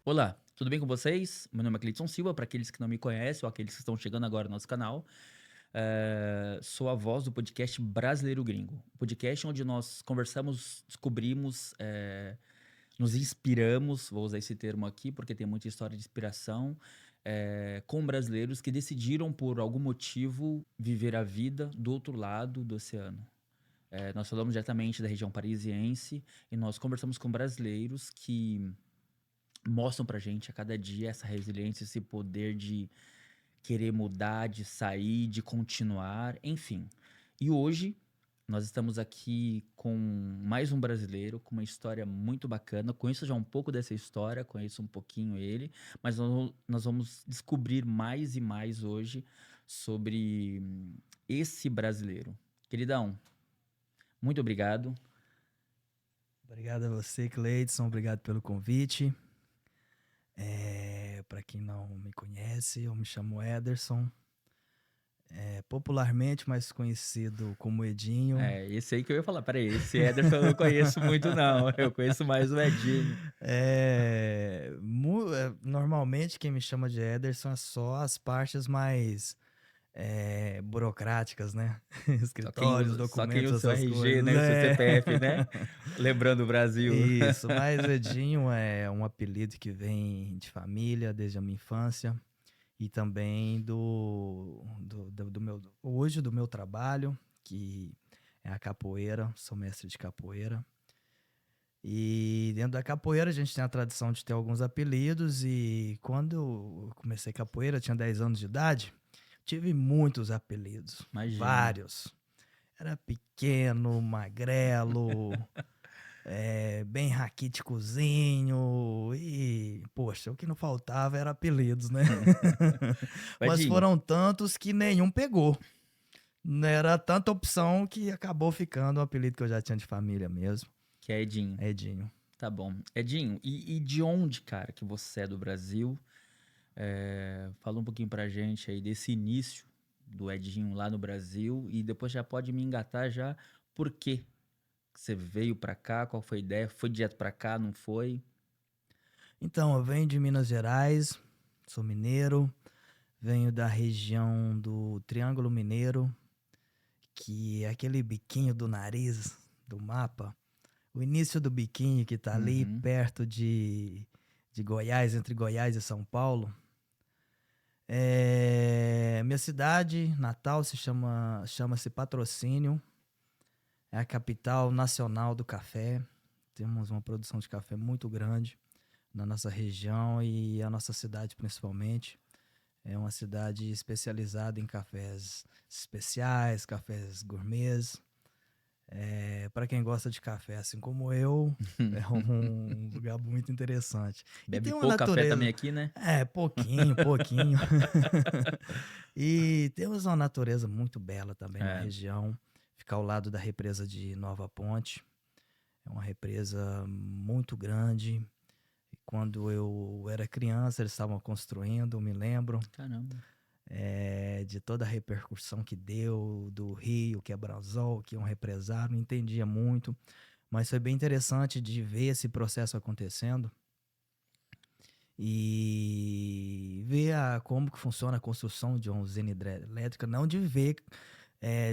Olá, tudo bem com vocês? Meu nome é Cleiton Silva, para aqueles que não me conhecem ou aqueles que estão chegando agora no nosso canal. Sou a voz do podcast Brasileiro Gringo. O podcast onde nós conversamos, descobrimos, nos inspiramos, vou usar esse termo aqui porque tem muita história de inspiração, com brasileiros que decidiram, por algum motivo, viver a vida do outro lado do oceano. Nós falamos diretamente da região parisiense e nós conversamos com brasileiros que mostram pra gente a cada dia essa resiliência, esse poder de querer mudar, de sair, de continuar, enfim. E hoje nós estamos aqui com mais um brasileiro com uma história muito bacana. Conheço já um pouco dessa história, conheço um pouquinho ele, mas nós vamos descobrir mais e mais hoje sobre esse brasileiro. Queridão, muito obrigado. Obrigado a você, Cleidson. Obrigado pelo convite. Para quem não me conhece, eu me chamo Ederson. Popularmente mais conhecido como Edinho. Esse aí que eu ia falar. Peraí, esse Ederson eu não conheço muito, não. Eu conheço mais o Edinho. Normalmente quem me chama de Ederson é só as partes mais burocráticas, né? Escritórios, Só quem documentos, usa o essas RG, coisas. né? O seu CPF, né? Lembrando o Brasil. Isso, mas Edinho é um apelido que vem de família desde a minha infância. E também do meu trabalho, que é a capoeira, sou mestre de capoeira. E dentro da capoeira a gente tem a tradição de ter alguns apelidos, e quando eu comecei capoeira, eu tinha 10 anos de idade, tive muitos apelidos, Imagino. vários. Era pequeno, magrelo, bem raquíticozinho, e, poxa, o que não faltava era apelidos, né? Mas Edinho, foram tantos que nenhum pegou. Era tanta opção que acabou ficando o apelido que eu já tinha de família mesmo, que é Edinho. Edinho. Tá bom. Edinho, e de onde, cara, que você é do Brasil? Fala um pouquinho pra gente aí desse início do Edinho lá no Brasil e depois já pode me engatar já por quê que você veio pra cá, qual foi a ideia? Foi direto pra cá, não foi? Então, eu venho de Minas Gerais, sou mineiro, venho da região do Triângulo Mineiro, que é aquele biquinho do nariz do mapa. O início do biquinho que tá ali Uhum. perto de Goiás, entre Goiás e São Paulo. Minha cidade natal chama-se Patrocínio, é a capital nacional do café. Temos uma produção de café muito grande na nossa região e a nossa cidade principalmente. É uma cidade especializada em cafés especiais, cafés gourmets. Para quem gosta de café, assim como eu, é um lugar muito interessante. E Bebe tem uma pouco café também natureza. aqui, né? Pouquinho, pouquinho. E temos uma natureza muito bela também na É. região. Fica ao lado da represa de Nova Ponte. É uma represa muito grande. E quando eu era criança, eles estavam construindo, me lembro, Caramba. de toda a repercussão que deu, do rio, que é Brasol, que é um represário, não entendia muito. Mas foi bem interessante de ver esse processo acontecendo e ver como que funciona a construção de uma usina hidrelétrica, não de ver,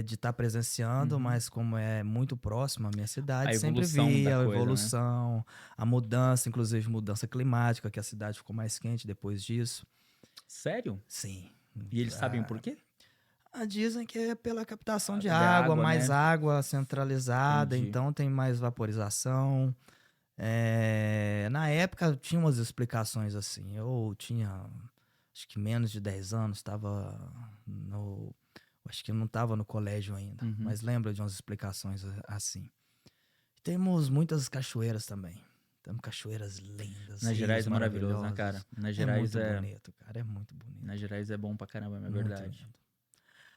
de estar presenciando, Uhum. mas como é muito próximo à minha A cidade, sempre evolução vi da a coisa, né? evolução, a mudança, inclusive mudança climática, que a cidade ficou mais quente depois disso. Sério? Sim. E eles sabem o Ah, porquê? dizem que é pela captação de Da água, água, mais né? água centralizada, Entendi. então tem mais vaporização. Na época tinha umas explicações assim. Eu tinha acho que menos de 10 anos, estava no. Acho que não estava no colégio ainda, Uhum. mas lembro de umas explicações assim. Temos muitas cachoeiras também. Temos cachoeiras lindas, Minas rios Gerais é maravilhoso, né, maravilhosos. cara? Minas É Gerais muito é. bonito, cara. É muito bonito. Minas Gerais é bom pra caramba, é Muito verdade. lindo.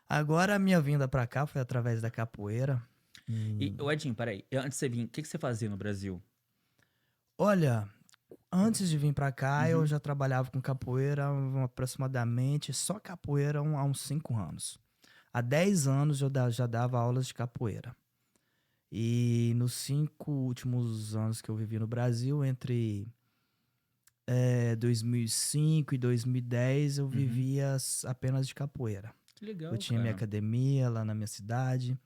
Agora a minha vinda pra cá foi através da capoeira. E, E, ô Edinho, peraí. Antes de você vir, o que que você fazia no Brasil? olha, antes de vir pra cá, eu Uhum. já trabalhava com capoeira aproximadamente, só capoeira há uns 5 anos. Há 10 anos eu já dava aulas de capoeira. E nos 5 últimos anos que eu vivi no Brasil, entre 2005 e 2010 eu vivia apenas de capoeira. Que legal, Eu tinha minha cara. academia lá na minha cidade,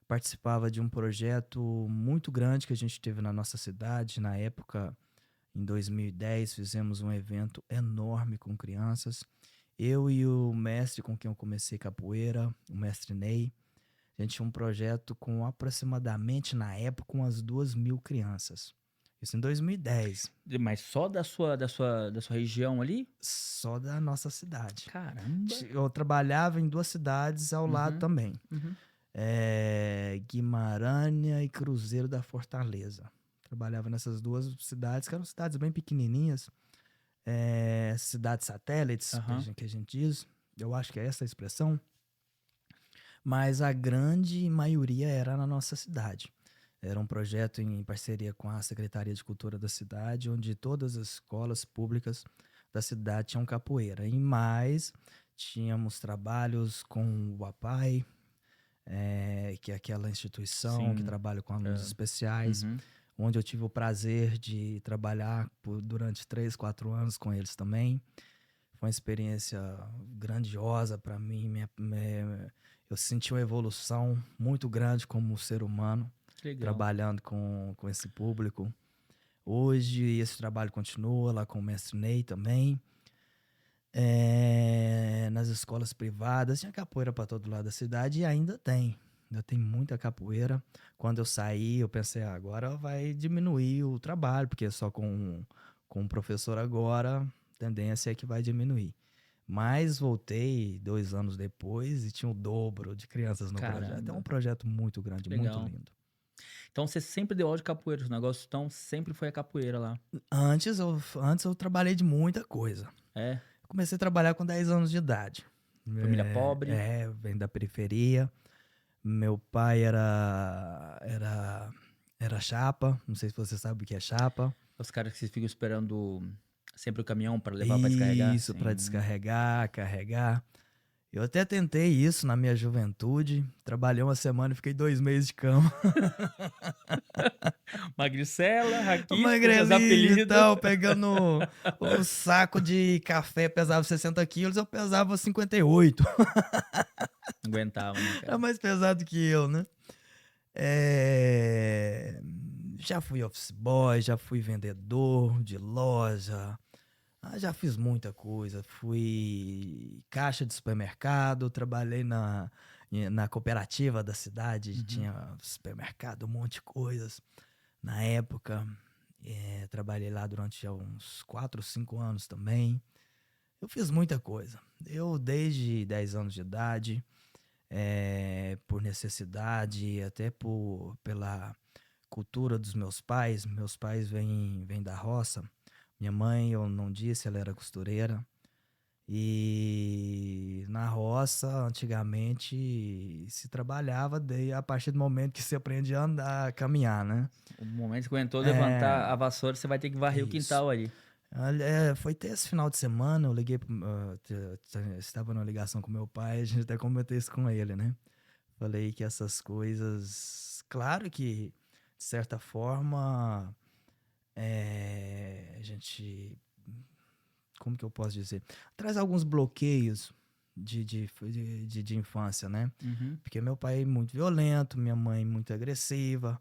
participava de um projeto muito grande que a gente teve na nossa cidade. Na época, em 2010, fizemos um evento enorme com crianças. Eu e o mestre com quem eu comecei capoeira, o mestre Ney, a gente tinha um projeto com aproximadamente, na época, umas 2.000 crianças. Isso em 2010, Mas só da sua região ali? só da nossa cidade. Caramba. Eu trabalhava em 2 cidades ao lado Uhum, também. uhum. Guimarães e Cruzeiro da Fortaleza. Trabalhava nessas 2 cidades, que eram cidades bem pequenininhas. Cidades satélites, Aham. que a gente diz. Eu acho que é essa a expressão. Mas a grande maioria era na nossa cidade. Era um projeto em parceria com a Secretaria de Cultura da cidade, onde todas as escolas públicas da cidade tinham capoeira. E mais, tínhamos trabalhos com o APAI, que é aquela instituição que Sim. trabalha com alunos É. especiais, Uhum. onde eu tive o prazer de trabalhar durante 3, 4 anos com eles também. Foi uma experiência grandiosa para mim. Eu senti uma evolução muito grande como ser humano, Que legal. trabalhando com esse público. Hoje, esse trabalho continua lá com o mestre Ney também. Nas escolas privadas, tinha capoeira para todo lado da cidade e ainda tem. Ainda tem muita capoeira. Quando eu saí, eu pensei, agora vai diminuir o trabalho, porque só com o professor agora, a tendência é que vai diminuir. Mas voltei 2 anos depois e tinha o dobro de crianças no projeto. É um Caramba. projeto muito grande, Que muito legal. lindo. Então você sempre deu aula de capoeira, o negócio então sempre foi a capoeira lá. Antes eu trabalhei de muita coisa. É? Comecei a trabalhar com 10 anos de idade. Família pobre, Vem da periferia. Meu pai era chapa. Não sei se você sabe o que é chapa. os caras que ficam esperando sempre o caminhão para levar para descarregar. Isso, para Sim. descarregar, carregar. Eu até tentei isso na minha juventude. Trabalhei uma semana e fiquei 2 meses de cama. Magricela, raquítico, seus Magrelinho e apelidos. tal, pegando o saco de café, pesava 60 quilos, eu pesava 58. Não aguentava, né, Era cara? mais pesado que eu, né? É, Já fui office boy, já fui vendedor de loja, já fiz muita coisa. Fui caixa de supermercado, trabalhei na cooperativa da cidade, Uhum. tinha supermercado, um monte de coisas. Na época, trabalhei lá durante uns 4, 5 anos também. Eu fiz muita coisa. Eu, desde 10 anos de idade, por necessidade, até pela cultura dos meus pais vêm da roça. Minha mãe, eu não disse, ela era costureira. E na roça, antigamente, se trabalhava a partir do momento que você aprende a andar, a caminhar, né? O momento que aguentou É, levantar a vassoura, você vai ter que varrer o isso. quintal ali. Olha, foi até esse final de semana, eu liguei, estava numa ligação com meu pai, a gente até comentou isso com ele, né? Falei que essas coisas, claro que, de certa forma, a gente, como que eu posso dizer? Traz alguns bloqueios de infância, né? Uhum. Porque meu pai é muito violento, minha mãe muito agressiva,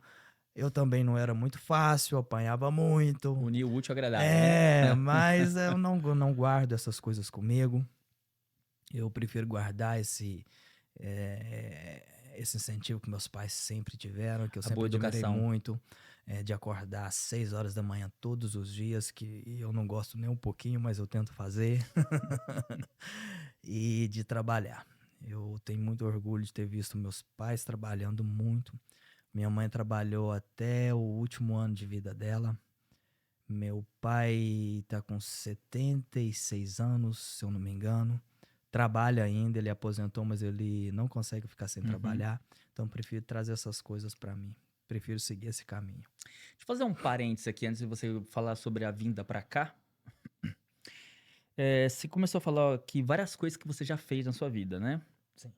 eu também não era muito fácil, apanhava muito. Unir o útil ao agradável, né? Mas eu não guardo essas coisas comigo. Eu prefiro guardar esse incentivo que meus pais sempre tiveram, que eu A boa sempre admirei educação. muito, de acordar às 6 horas da manhã todos os dias, que eu não gosto nem um pouquinho, mas eu tento fazer, e de trabalhar. Eu tenho muito orgulho de ter visto meus pais trabalhando muito. Minha mãe trabalhou até o último ano de vida dela. Meu pai tá com 76 anos, se eu não me engano. Trabalha ainda, ele aposentou, mas ele não consegue ficar sem Uhum. trabalhar. Então, prefiro trazer essas coisas para mim. Prefiro seguir esse caminho. Deixa eu fazer um parênteses aqui antes de você falar sobre a vinda pra cá. Você começou a falar que várias coisas que você já fez na sua vida, né? Sim.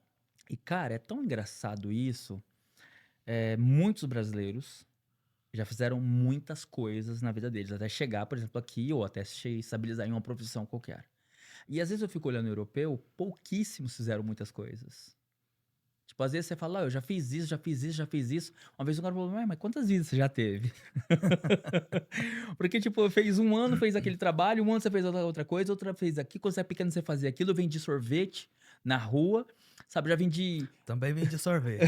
E, cara, é tão engraçado isso. Muitos brasileiros já fizeram muitas coisas na vida deles, até chegar, por exemplo, aqui, ou até se estabilizar em uma profissão qualquer. E às vezes eu fico olhando o europeu, pouquíssimos fizeram muitas coisas. Tipo, às vezes você fala, eu já fiz isso, já fiz isso, já fiz isso. Uma vez o cara falou, mas quantas vidas você já teve? Porque, tipo, fez um ano, fez aquele trabalho, um ano você fez outra coisa, outra fez aqui. Quando você é pequeno, você fazia aquilo. Eu vendi sorvete na rua, sabe? Já vendi. Também vendi sorvete.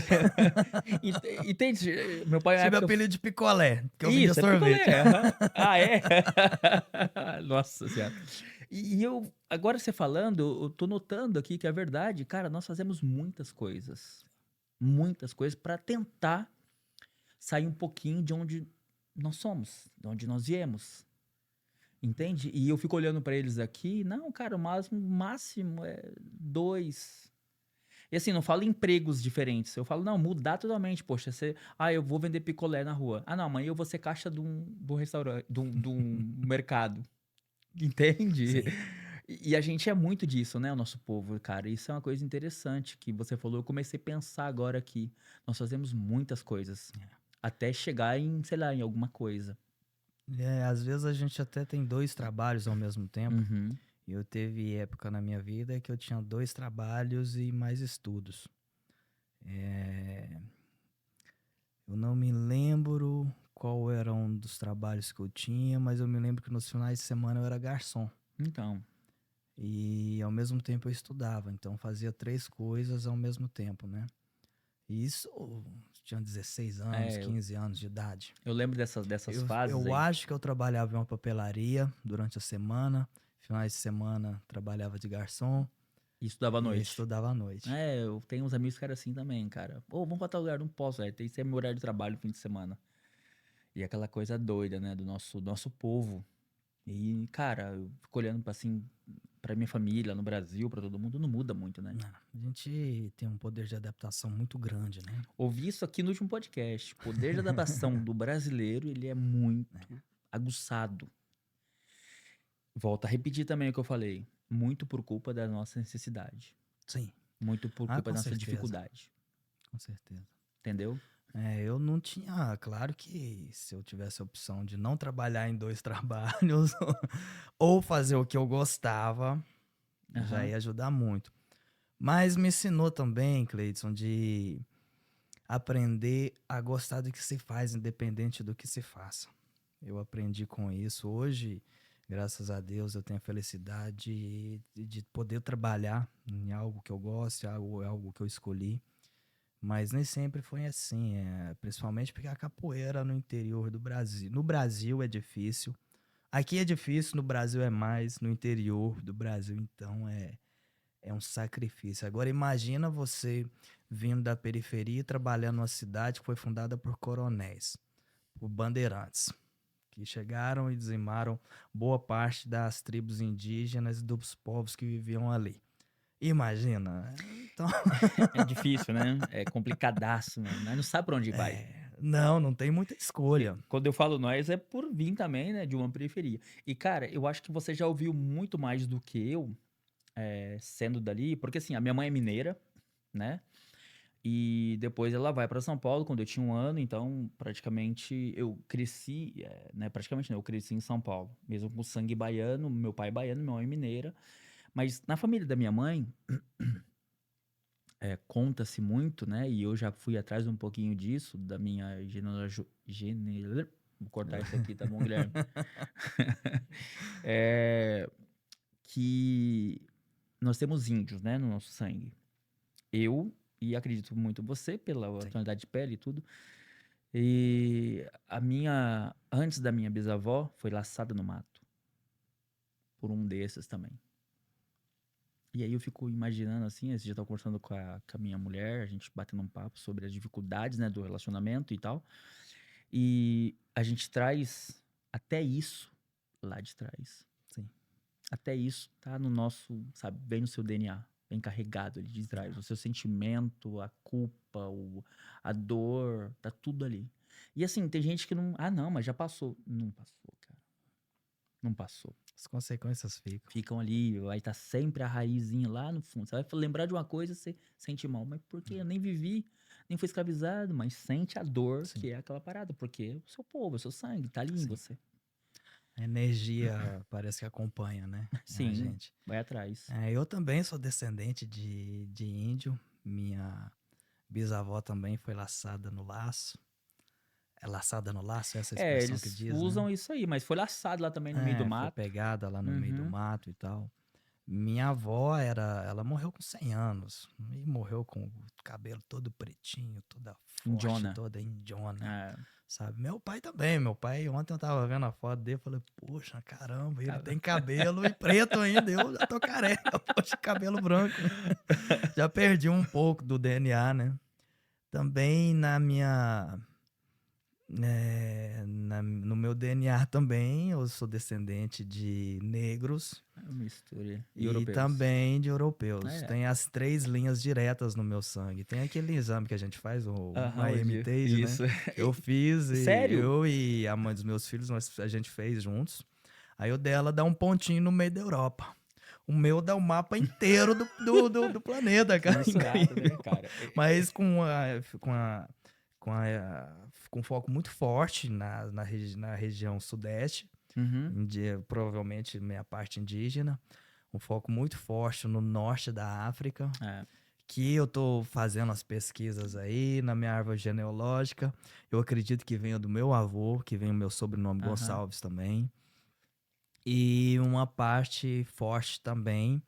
Entende? Meu pai, na Tive época. apelido de picolé, porque eu vendia Isso, é sorvete. picolé. Aham. Ah, é? Nossa Senhora. E eu, agora você falando, eu tô notando aqui que é verdade. Cara, nós fazemos muitas coisas para tentar sair um pouquinho de onde nós somos, de onde nós viemos. Entende? E eu fico olhando para eles aqui, não, cara, o máximo é 2. E assim, não falo em empregos diferentes. Eu falo, não, mudar totalmente. Poxa, eu vou vender picolé na rua. Ah, não, amanhã eu vou ser caixa de um restaurante, de um mercado. Entende? Sim. E a gente é muito disso, né, o nosso povo, cara. Isso é uma coisa interessante que você falou. Eu comecei a pensar agora que nós fazemos muitas coisas. Até chegar em, sei lá, em alguma coisa. Às vezes a gente até tem 2 trabalhos ao mesmo tempo. Uhum. E eu teve época na minha vida que eu tinha 2 trabalhos e mais estudos. Eu não me lembro qual era um dos trabalhos que eu tinha, mas eu me lembro que nos finais de semana eu era garçom. Então, E ao mesmo tempo eu estudava, então fazia 3 coisas ao mesmo tempo, né? E isso eu tinha 16 anos, é, 15 anos de idade. eu lembro dessas Eu, fases eu aí. acho que eu trabalhava em uma papelaria durante a semana, finais de semana trabalhava de garçom E estudava à e noite. estudava à noite. É, eu tenho uns amigos que eram assim também, cara. Pô, vamos pra tal lugar, não posso, velho. Tem que ser meu horário de trabalho no fim de semana. E aquela coisa doida, né, do nosso povo. E, cara, eu fico olhando pra, assim, pra minha família, no Brasil, pra todo mundo, não muda muito, né? Não, a gente tem um poder de adaptação muito grande, né? Ouvi isso aqui no último podcast. O poder de adaptação do brasileiro, ele é muito aguçado. Volto a repetir também o que eu falei. Muito por culpa da nossa necessidade. Sim. Muito por culpa Com da nossa certeza, dificuldade. com certeza. Entendeu? Eu não tinha, claro que se eu tivesse a opção de não trabalhar em 2 trabalhos ou fazer o que eu gostava, já Aham. ia ajudar muito. Mas me ensinou também, Cleidson, de aprender a gostar do que se faz, independente do que se faça. Eu aprendi com isso. Hoje, graças a Deus, eu tenho a felicidade de poder trabalhar em algo que eu gosto, algo que eu escolhi. Mas nem sempre foi assim, principalmente porque a capoeira no interior do Brasil. No Brasil é difícil. Aqui é difícil, no Brasil é mais, no interior do Brasil, então é um sacrifício. Agora imagina você vindo da periferia e trabalhando numa cidade que foi fundada por coronéis, por bandeirantes, que chegaram e dizimaram boa parte das tribos indígenas e dos povos que viviam ali. Imagina. Então, É difícil, né? É complicadaço, né? Nós não sabe pra onde vai. não tem muita escolha. Quando eu falo nós, é por vir também, né? De uma periferia. E, cara, eu acho que você já ouviu muito mais do que eu, sendo dali. Porque, assim, a minha mãe é mineira, né? E depois ela vai para São Paulo quando eu tinha 1 ano, então praticamente eu cresci, né? Praticamente não, eu cresci em São Paulo, mesmo com sangue baiano, meu pai baiano, minha mãe mineira. Mas na família da minha mãe, conta-se muito, né? E eu já fui atrás um pouquinho disso, da minha vou cortar isso aqui, tá bom, Guilherme? É, que nós temos índios, né, no nosso sangue. Eu, e acredito muito você, pela Sim. tonalidade de pele e tudo. E antes da minha bisavó, foi laçada no mato. Por um desses também. E aí eu fico imaginando assim, esse dia eu tava conversando com a minha mulher, a gente batendo um papo sobre as dificuldades, né, do relacionamento e tal. E a gente traz até isso lá de trás. Sim. Até isso tá no nosso, sabe, vem no seu DNA, vem carregado ali de trás. O seu sentimento, a culpa, a dor, tá tudo ali. E assim, tem gente que não. Ah, não, mas já passou. Não passou, cara. Não passou. As consequências ficam. Ficam ali, vai estar sempre a raizinha lá no fundo. Você vai lembrar de uma coisa, você sente mal. Mas por que eu nem vivi? nem foi escravizado, mas sente a dor Sim. que é aquela parada, porque é o seu povo, é o seu sangue, tá ali em Sim. você. A energia parece que acompanha, né? A Sim, gente. vai atrás. Eu também sou descendente de índio. Minha bisavó também foi laçada no laço. É laçada no laço, essa É, expressão que eles diz, né? usam isso aí, mas foi laçado lá também no meio do Foi mato. pegada lá no meio do Uhum. mato e tal. Minha avó ela morreu com 100 anos e morreu com o cabelo todo pretinho, toda forte, Indiona. toda indiona, É, sabe? Meu pai também, ontem eu tava vendo a foto dele, falei, poxa, caramba, ele cara. tem cabelo e preto ainda, eu já tô careca, poxa, cabelo branco. Já perdi um pouco do DNA, né? Também no meu DNA também, eu sou descendente de negros É uma mistura. E e europeus. também de europeus. É. Tem as 3 linhas diretas no meu sangue. Tem aquele exame que a gente faz, o Aham, IMTage, né? isso. Que eu fiz e Sério? eu e a mãe dos meus filhos, a gente fez juntos. Aí o dela dá um pontinho no meio da Europa. O meu dá o mapa inteiro do planeta, Tudo cara. misturado, né, Incrível. cara? Mas com foco muito forte na região sudeste, Uhum. provavelmente minha parte indígena, um foco muito forte no norte da África, É. que eu tô fazendo as pesquisas aí na minha árvore genealógica. Eu acredito que venha do meu avô, que vem o meu sobrenome Aham. Gonçalves também. E uma parte forte também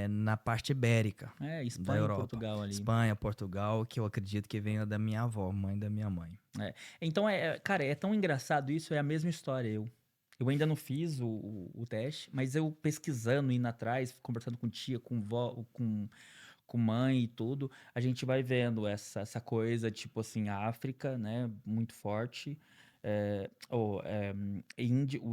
na parte ibérica É, da Espanha e Europa. Portugal ali. Espanha, Portugal, que eu acredito que venha da minha avó, mãe da minha mãe. É. Então, cara, é tão engraçado isso, é a mesma história. Eu ainda não fiz o teste, mas eu pesquisando, indo atrás, conversando com tia, com vó, com mãe e tudo, a gente vai vendo essa coisa, tipo assim, África, né, muito forte, o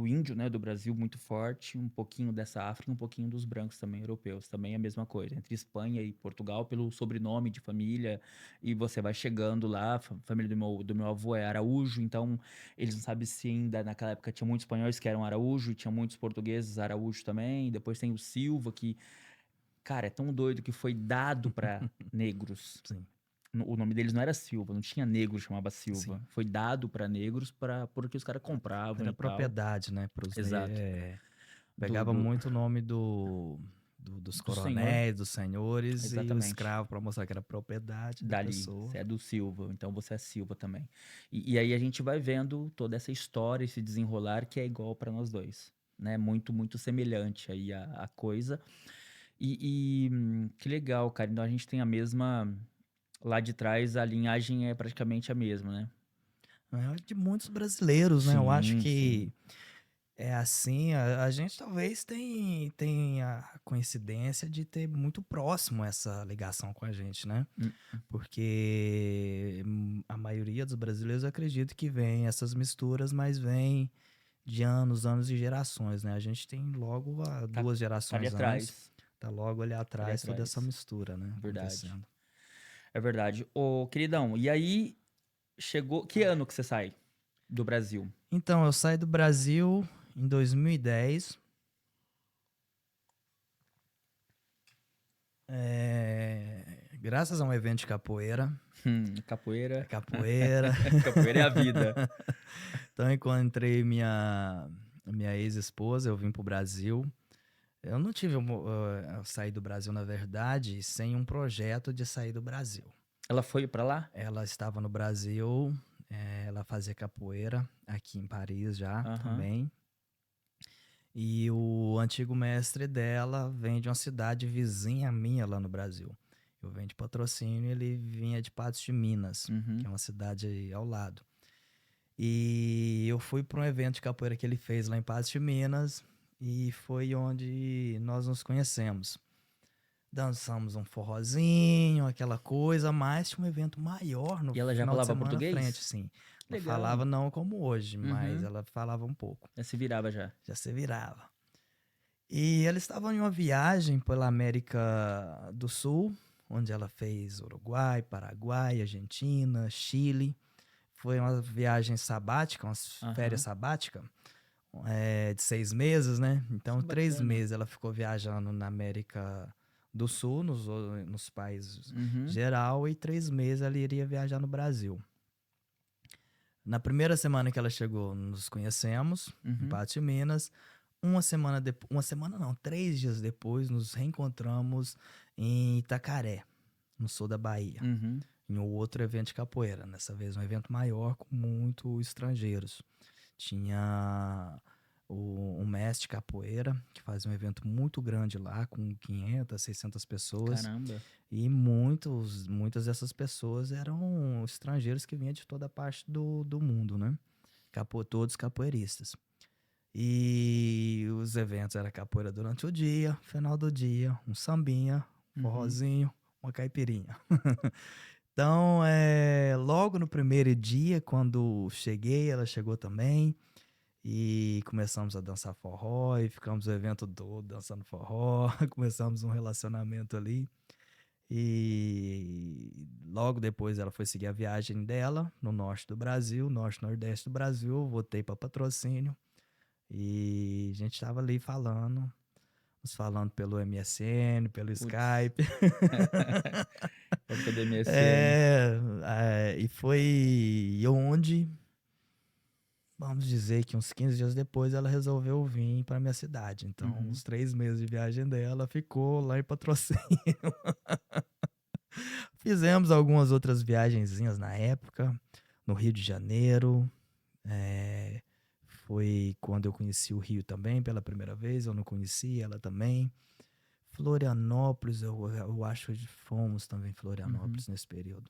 índio, né, do Brasil muito forte, um pouquinho dessa África, um pouquinho dos brancos também, europeus, também é a mesma coisa, entre Espanha e Portugal, pelo sobrenome de família, e você vai chegando lá, a família do meu avô é Araújo, então eles não sabem se ainda naquela época tinha muitos espanhóis que eram Araújo, e tinha muitos portugueses Araújo também, depois tem o Silva, que cara, é tão doido que foi dado pra negros. Sim, O nome deles não era Silva, não tinha negro que chamava Silva. sim. Foi dado pra negros porque os caras compravam Era e tal. propriedade, né? Exato. Pegava Do, muito o nome dos do senhor, coronéis, dos senhores e o exatamente. escravo para mostrar que era propriedade da Dali, pessoa. você é do Silva, então você é Silva também. E aí a gente vai vendo toda essa história, esse desenrolar que é igual pra nós dois, né? Muito, muito semelhante aí a coisa. Que legal, cara. Então a gente tem a mesma. Lá de trás a linhagem é praticamente a mesma, né? De muitos brasileiros, né? Eu acho Sim, que sim. é assim, a gente talvez tenha a coincidência de ter muito próximo essa ligação com a gente, né? Hum, Porque a maioria dos brasileiros acredita que vem essas misturas, mas vem de anos e gerações, né? A gente tem logo Tá, duas tá ali gerações antes, atrás. tá logo ali Tá ali atrás toda essa atrás. mistura, né? Verdade. Acontecendo. É verdade. Ô, queridão, e aí chegou. Que ano que você sai do Brasil? Então, eu saí do Brasil em 2010. Graças a um evento de capoeira. Capoeira. Capoeira. Capoeira é a vida. Então, encontrei minha ex-esposa, eu vim pro Brasil. Eu não tive. Eu saí do Brasil, na verdade, sem um projeto de sair do Brasil. Ela foi pra lá? Ela estava no Brasil, ela fazia capoeira aqui em Paris já Aham. também. E o antigo mestre dela vem de uma cidade vizinha minha lá no Brasil. Eu venho de Patrocínio e ele vinha de Patos de Minas, que Uhum. é uma cidade aí ao lado. E eu fui para um evento de capoeira que ele fez lá em Patos de Minas e foi onde nós nos conhecemos. Dançamos um forrozinho, aquela coisa, mas tinha um evento maior no E ela já final de falava semana à frente, português? sim. Ela Legal. falava não como hoje, mas Uhum. ela falava um pouco. Já se virava já. Já se virava. E eles estavam em uma viagem pela América do Sul, onde ela fez Uruguai, Paraguai, Argentina, Chile. Foi uma viagem sabática, uma férias Aham. sabática, de 6 meses, né? Então, Que 3 bacana. meses ela ficou viajando na América do Sul, nos países Uhum. geral, e 3 meses ela iria viajar no Brasil. Na primeira semana que ela chegou, nos conhecemos, em Uhum. Patos de Minas. Uma semana não, 3 dias depois, nos reencontramos em Itacaré, no sul da Bahia, Uhum. em um outro evento de capoeira. Dessa vez um evento maior com muitos estrangeiros. Tinha um mestre de capoeira que fazia um evento muito grande lá, com 500, 600 pessoas. Caramba. E muitas dessas pessoas eram estrangeiros que vinham de toda parte do mundo, né? Todos capoeiristas. E os eventos era capoeira durante o dia, final do dia, um sambinha, Uhum. forrozinho, uma caipirinha. Então, logo no primeiro dia, quando cheguei, ela chegou também. E começamos a dançar forró e ficamos o evento todo dançando forró. Começamos um relacionamento ali. E logo depois ela foi seguir a viagem dela no norte do Brasil, norte e nordeste do Brasil. Eu voltei para Patrocínio e a gente estava ali nos falando pelo MSN, pelo Putz. Skype. Época do MSN. E foi onde, vamos dizer que uns 15 dias depois, ela resolveu vir para minha cidade. Então, Uhum. uns 3 meses de viagem dela ficou lá em Patrocínio. Fizemos algumas outras viagenzinhas na época, no Rio de Janeiro. É, foi quando eu conheci o Rio também pela primeira vez, eu não conhecia ela também. Florianópolis, eu acho que fomos também Uhum. Florianópolis nesse período.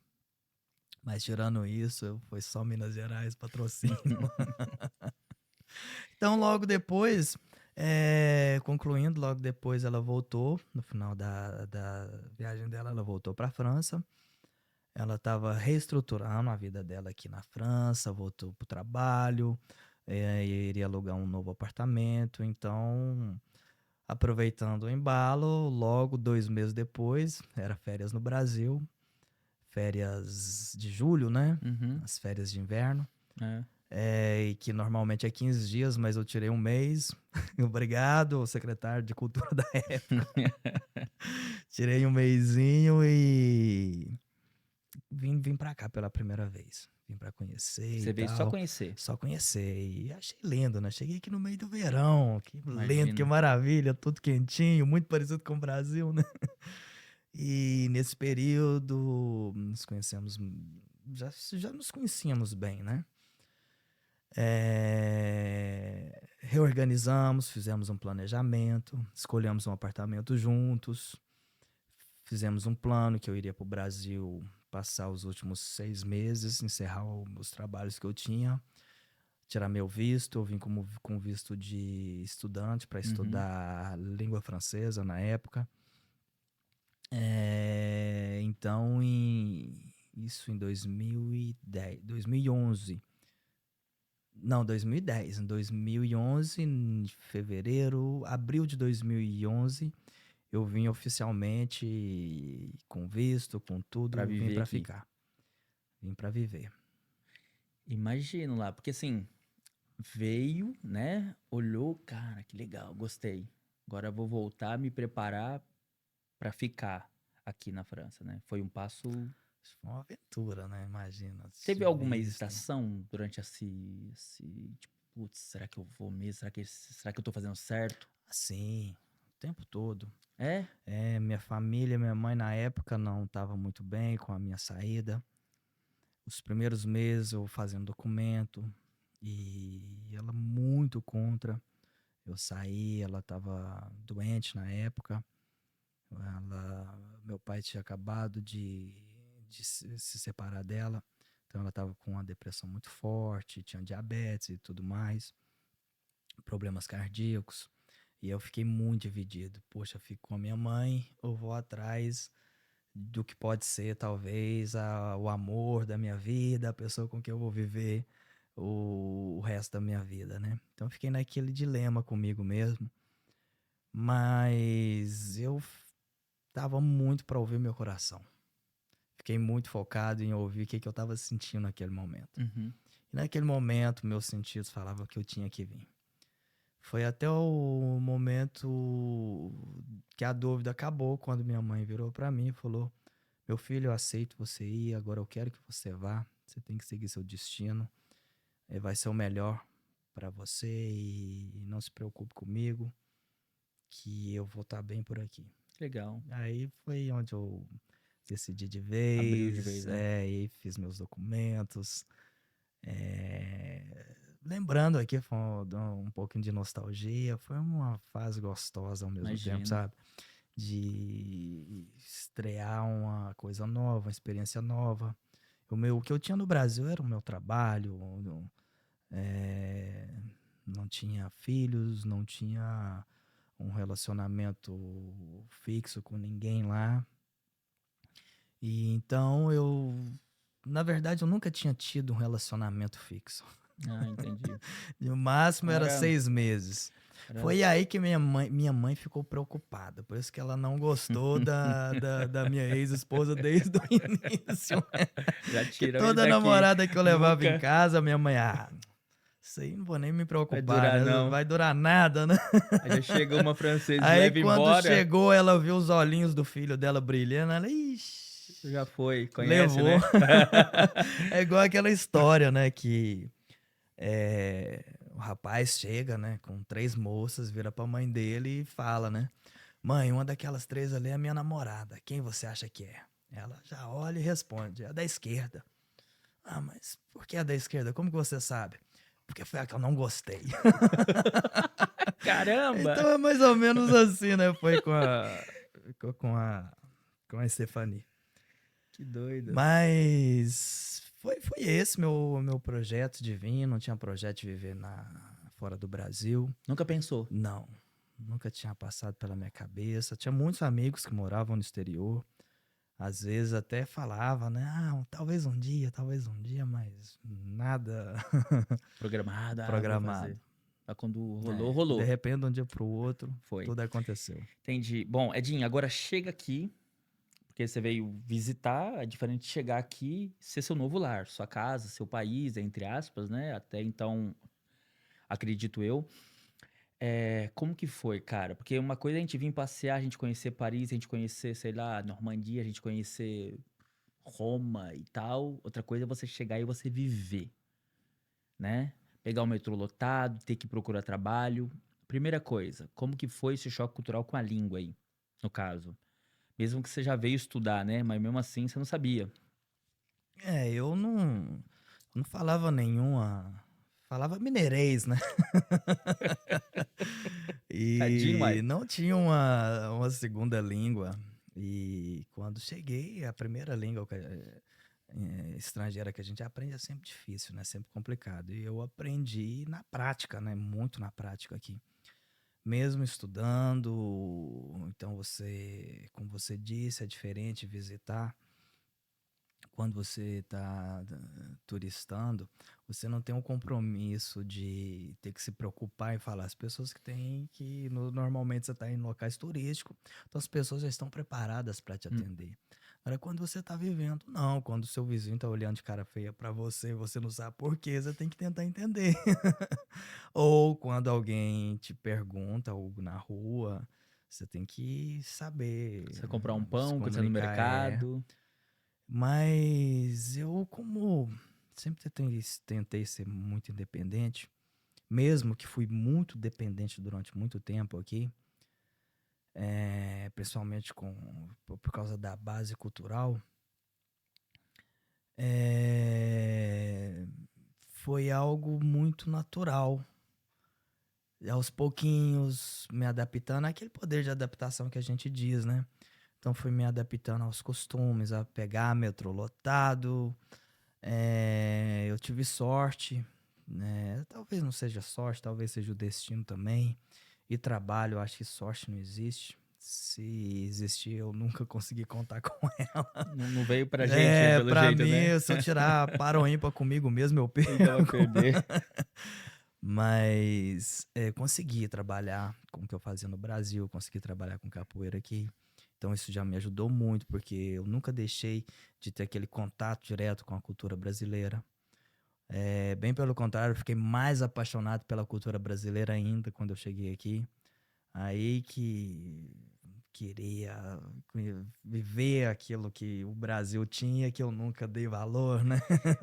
Mas tirando isso, foi só Minas Gerais, Patrocínio. Então, logo depois, concluindo, logo depois ela voltou, no final da viagem dela, ela voltou para a França. Ela estava reestruturando a vida dela aqui na França, voltou para o trabalho, iria alugar um novo apartamento. Então, aproveitando o embalo, logo 2 meses depois, era férias no Brasil, férias de julho, né? Uhum. As férias de inverno. É. E que normalmente é 15 dias, mas eu tirei um mês. Obrigado, ao secretário de Cultura da época. Tirei um mesinho e vim pra cá pela primeira vez. Vim pra conhecer e Você veio só tal. conhecer. Só conhecer. E achei lindo, né? Cheguei aqui no meio do verão. Que lindo, que Imagino. maravilha. Tudo quentinho, muito parecido com o Brasil, né? E nesse período, nos conhecemos. Já nos conhecíamos bem, né? Reorganizamos, fizemos um planejamento, escolhemos um apartamento juntos, fizemos um plano que eu iria para o Brasil passar os últimos 6 meses, encerrar os trabalhos que eu tinha, tirar meu visto. Eu vim com visto de estudante para Uhum. estudar língua francesa na época. Então, isso em 2010, 2011. Não, 2010. Em 2011, em fevereiro, abril de 2011, eu vim oficialmente com visto, com Pra tudo, vim viver pra aqui. ficar. Vim pra viver. Imagino lá, porque assim, veio, né? Olhou, cara, que legal, gostei. Agora eu vou voltar a me preparar pra ficar aqui na França, né? Foi um passo. Isso foi uma aventura, né? Imagina, Teve esse alguma visto. hesitação durante tipo, putz, será que eu vou mesmo? Será que eu tô fazendo certo? Assim, o tempo todo. É? Minha família, minha mãe na época não estava muito bem com a minha saída. Os primeiros meses eu fazendo documento e ela muito contra. Eu saí, ela estava doente na época. Meu pai tinha acabado de se separar dela, então ela estava com uma depressão muito forte, tinha diabetes e tudo mais, problemas cardíacos. E eu fiquei muito dividido. Poxa, fico com a minha mãe ou vou atrás do que pode ser, talvez, o amor da minha vida, a pessoa com quem eu vou viver o resto da minha vida, né? Então eu fiquei naquele dilema comigo mesmo. Mas eu tava muito para ouvir meu coração. Fiquei muito focado em ouvir o que eu tava sentindo naquele momento. Uhum. E naquele momento, meus sentidos falavam que eu tinha que vir. Foi até o momento que a dúvida acabou, quando minha mãe virou para mim e falou: Meu filho, eu aceito você ir, agora eu quero que você vá. Você tem que seguir seu destino. Vai ser o melhor para você e não se preocupe comigo, que eu vou estar bem por aqui. Legal. Aí foi onde eu decidi de Abriu de vez, vez, né? e fiz meus documentos. Lembrando aqui, foi um pouquinho de nostalgia, foi uma fase gostosa ao mesmo tempo, Imagino. sabe? De estrear uma coisa nova, uma experiência nova. O que eu tinha no Brasil era o meu trabalho, é, não tinha filhos, não tinha um relacionamento fixo com ninguém lá. E então na verdade, eu nunca tinha tido um relacionamento fixo. Ah, entendi. E o máximo Então era 6 meses. era... Foi aí que minha mãe ficou preocupada. Por isso que ela não gostou da minha ex-esposa desde o início. Já Que tirou ele toda daqui. namorada que eu levava em Nunca casa, minha mãe, isso aí não vou nem me vai preocupar, durar, né? Não não. vai durar nada, né? Aí já chega uma francesa e Aí leva quando embora. chegou, ela viu os olhinhos do filho dela brilhando, ela, ixi, Já foi, conhece, levou. né? É igual aquela história, né, que o rapaz chega, né, com 3 moças, vira pra mãe dele e fala, né, mãe, uma daquelas 3 ali é minha namorada, quem você acha que é? Ela já olha e responde, é da esquerda. Ah, mas por que é da esquerda? Como que você sabe? Porque foi a que eu não gostei. Caramba! Então é mais ou menos assim, né, foi com a Stephanie. Que doido. Mas foi esse meu projeto de vir. Não tinha projeto de viver fora do Brasil. Nunca pensou. Não, nunca tinha passado pela minha cabeça. Tinha muitos amigos que moravam no exterior. Às vezes até falava, né? Talvez um dia, mas nada Programada, vou programado. fazer. Mas quando rolou, De rolou. repente, de um dia pro outro, Foi. tudo aconteceu. Entendi. Bom, Edinho, agora chega aqui, porque você veio visitar, é diferente de chegar aqui e ser seu novo lar, sua casa, seu país, entre aspas, né? Até então, acredito eu. Como que foi, cara? Porque uma coisa é a gente vir passear, a gente conhecer Paris, a gente conhecer, sei lá, Normandia, a gente conhecer Roma e tal. Outra coisa é você chegar e você viver, né? Pegar o metrô lotado, ter que procurar trabalho. Primeira coisa, como que foi esse choque cultural com a língua aí, no caso? Mesmo que você já veio estudar, né? Mas mesmo assim você não sabia. Eu não falava nenhuma. Falava mineirês, né? Tadinho, E uai. não tinha uma segunda língua. E quando cheguei, a primeira língua estrangeira que a gente aprende é sempre difícil, né? Sempre complicado. E eu aprendi na prática, né? Muito na prática aqui. Mesmo estudando, então como você disse, é diferente visitar. Quando você está turistando, você não tem um compromisso de ter que se preocupar em falar. As pessoas que têm que, normalmente você está em locais turísticos, então as pessoas já estão preparadas para te Hum, atender. Agora, quando você está vivendo, não. Quando o seu vizinho está olhando de cara feia para você não sabe por quê, você tem que tentar entender. Ou quando alguém te pergunta algo na rua, você tem que saber Você comprar um se pão, quando você ir no comunicar. mercado. Mas eu, como sempre tentei ser muito independente, mesmo que fui muito dependente durante muito tempo aqui, principalmente por causa da base cultural, é, foi algo muito natural. E aos pouquinhos, me adaptando, aquele poder de adaptação que a gente diz, né? Então, fui me adaptando aos costumes, a pegar metrô lotado. Eu tive sorte, né? Talvez não seja sorte, talvez seja o destino também. E trabalho, eu acho que sorte não existe. Se existir, eu nunca consegui contar com ela. Não, não veio pra gente, pelo Pra jeito, mim, né? se eu tirar para ou ímpar comigo mesmo, eu Nunca vai perco. perder. Mas consegui trabalhar com o que eu fazia no Brasil, consegui trabalhar com capoeira aqui. Então isso já me ajudou muito, porque eu nunca deixei de ter aquele contato direto com a cultura brasileira. Bem pelo contrário, eu fiquei mais apaixonado pela cultura brasileira ainda quando eu cheguei aqui. Aí que queria viver aquilo que o Brasil tinha, que eu nunca dei valor, né?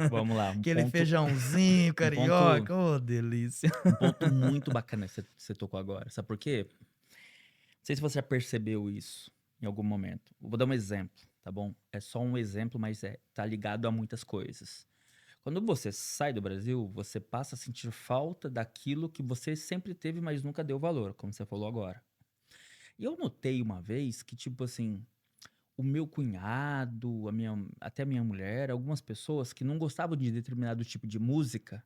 Vamos lá, Aquele feijãozinho um ponto, carioca, ô delícia. um ponto muito bacana que você tocou agora. Sabe por quê? Não sei se você já percebeu isso em algum momento. Vou dar um exemplo, tá bom? É só um exemplo, mas tá ligado a muitas coisas. Quando você sai do Brasil, você passa a sentir falta daquilo que você sempre teve, mas nunca deu valor, como você falou agora. E eu notei uma vez que, tipo assim, o meu cunhado, até a minha mulher, algumas pessoas que não gostavam de determinado tipo de música,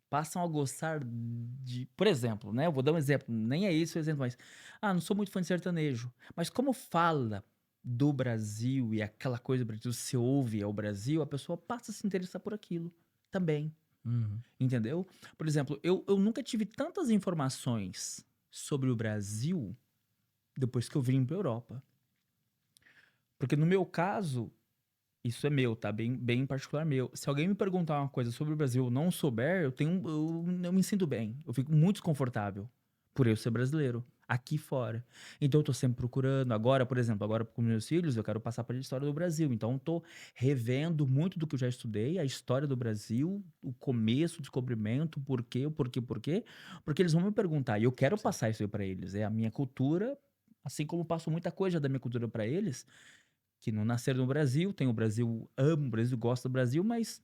passam a gostar de, por exemplo, né? Eu vou dar um exemplo, nem é esse o exemplo, mas não sou muito fã de sertanejo, mas como fala do Brasil e aquela coisa do Brasil, se ouve ao Brasil, a pessoa passa a se interessar por aquilo também, Uhum. entendeu? Por exemplo, eu nunca tive tantas informações sobre o Brasil depois que eu vim para Europa. Porque no meu caso, isso é meu, tá? Bem particular meu. Se alguém me perguntar uma coisa sobre o Brasil e eu não souber, eu me sinto bem. Eu fico muito desconfortável por eu ser brasileiro, aqui fora. Então eu tô sempre procurando. Agora, por exemplo, agora com meus filhos, eu quero passar pela história do Brasil. Então eu tô revendo muito do que eu já estudei, a história do Brasil, o começo, o descobrimento, o porquê. Porque eles vão me perguntar e eu quero Sim. passar isso aí pra eles. É a minha cultura, assim como eu passo muita coisa da minha cultura pra eles que não nasceram no Brasil, tem o Brasil, amo o Brasil, gosto do Brasil, mas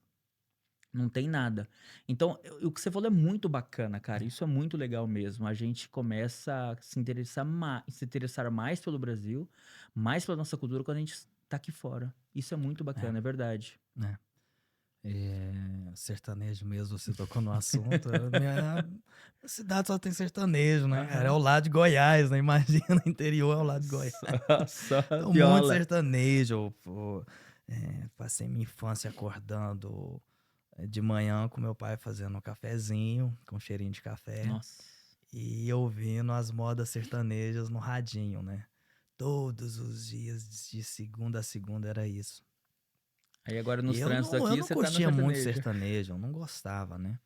não tem nada. Então, o que você falou é muito bacana, cara. Isso é muito legal mesmo. A gente começa a se interessar mais pelo Brasil, mais pela nossa cultura quando a gente tá aqui fora. Isso é muito É, bacana, é verdade. né? Sertanejo mesmo, você tocou no assunto. Minha cidade só tem sertanejo, né, cara? É Aham. ao lado de Goiás, né? Imagina, interior ao lado de Goiás. Só, só Então, muito viola. sertanejo. Pô. Passei minha infância acordando de manhã com meu pai fazendo um cafezinho, com cheirinho de café, Nossa. e ouvindo as modas sertanejas no radinho, né? Todos os dias, de segunda a segunda, era isso. Aí agora E nos eu trânsitos não, eu aqui, não você tá no curtia muito sertanejo. sertanejo, eu não gostava, né?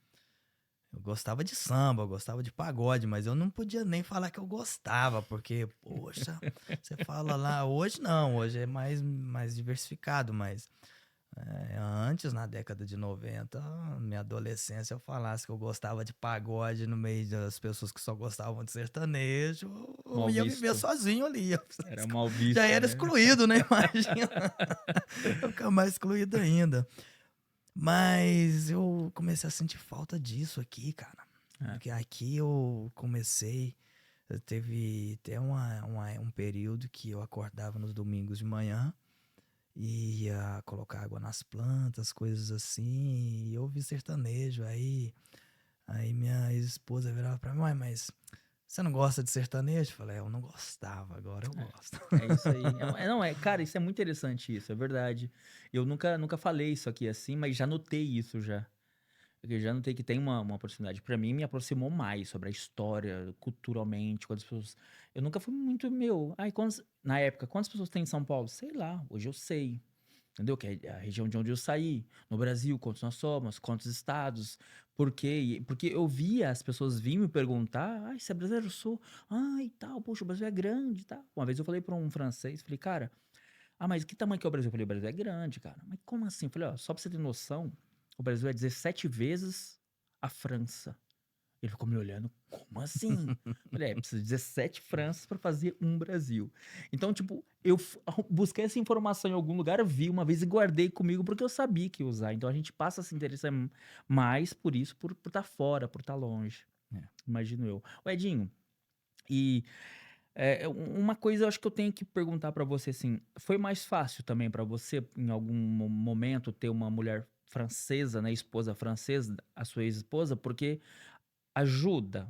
Eu gostava de samba, eu gostava de pagode, mas eu não podia nem falar que eu gostava, porque, poxa, você fala lá, hoje não, hoje é mais diversificado, mas antes, na década de 90, minha adolescência, eu falasse que eu gostava de pagode no meio das pessoas que só gostavam de sertanejo, eu Mal ia viver visto. sozinho ali. Era mal Já visto, era né? excluído, né? Imagina. Eu ficar mais excluído ainda. Mas eu comecei a sentir falta disso aqui, cara. É. Porque aqui eu comecei. Teve até um período que eu acordava nos domingos de manhã e ia colocar água nas plantas, coisas assim. E eu ouvi sertanejo. Aí minha ex-esposa virava pra mim: "Mãe, mas você não gosta de sertanejo?" Eu falei: "Eu não gostava, agora eu gosto." É isso aí. Não, cara, isso é muito interessante isso, é verdade. Eu nunca falei isso aqui assim, mas já notei isso já. Eu já notei que tem uma proximidade. Pra mim, me aproximou mais sobre a história, culturalmente, quantas pessoas. Eu nunca fui muito meu. Na época, quantas pessoas tem em São Paulo? Sei lá, hoje eu sei. Entendeu? Que é a região de onde eu saí. No Brasil, quantos nós somos, quantos estados, por quê? Porque eu via as pessoas virem me perguntar, ai, você é brasileiro? Eu sou. Ai, tal, poxa, o Brasil é grande, tá? Uma vez eu falei pra um francês, falei, cara, mas que tamanho que é o Brasil? Eu falei, o Brasil é grande, cara. Mas como assim? Eu falei, ó, só pra você ter noção, o Brasil é 17 vezes a França. Ele ficou me olhando, como assim? Falei, precisa de 17 Franças para fazer um Brasil. Então, tipo, eu busquei essa informação em algum lugar, vi uma vez e guardei comigo porque eu sabia que ia usar. Então a gente passa a se interessar mais por isso, por estar fora, por estar longe. É. Imagino eu. O Edinho, e uma coisa eu acho que eu tenho que perguntar para você assim, foi mais fácil também para você em algum momento ter uma mulher francesa, né, esposa francesa, a sua ex-esposa, porque ajuda.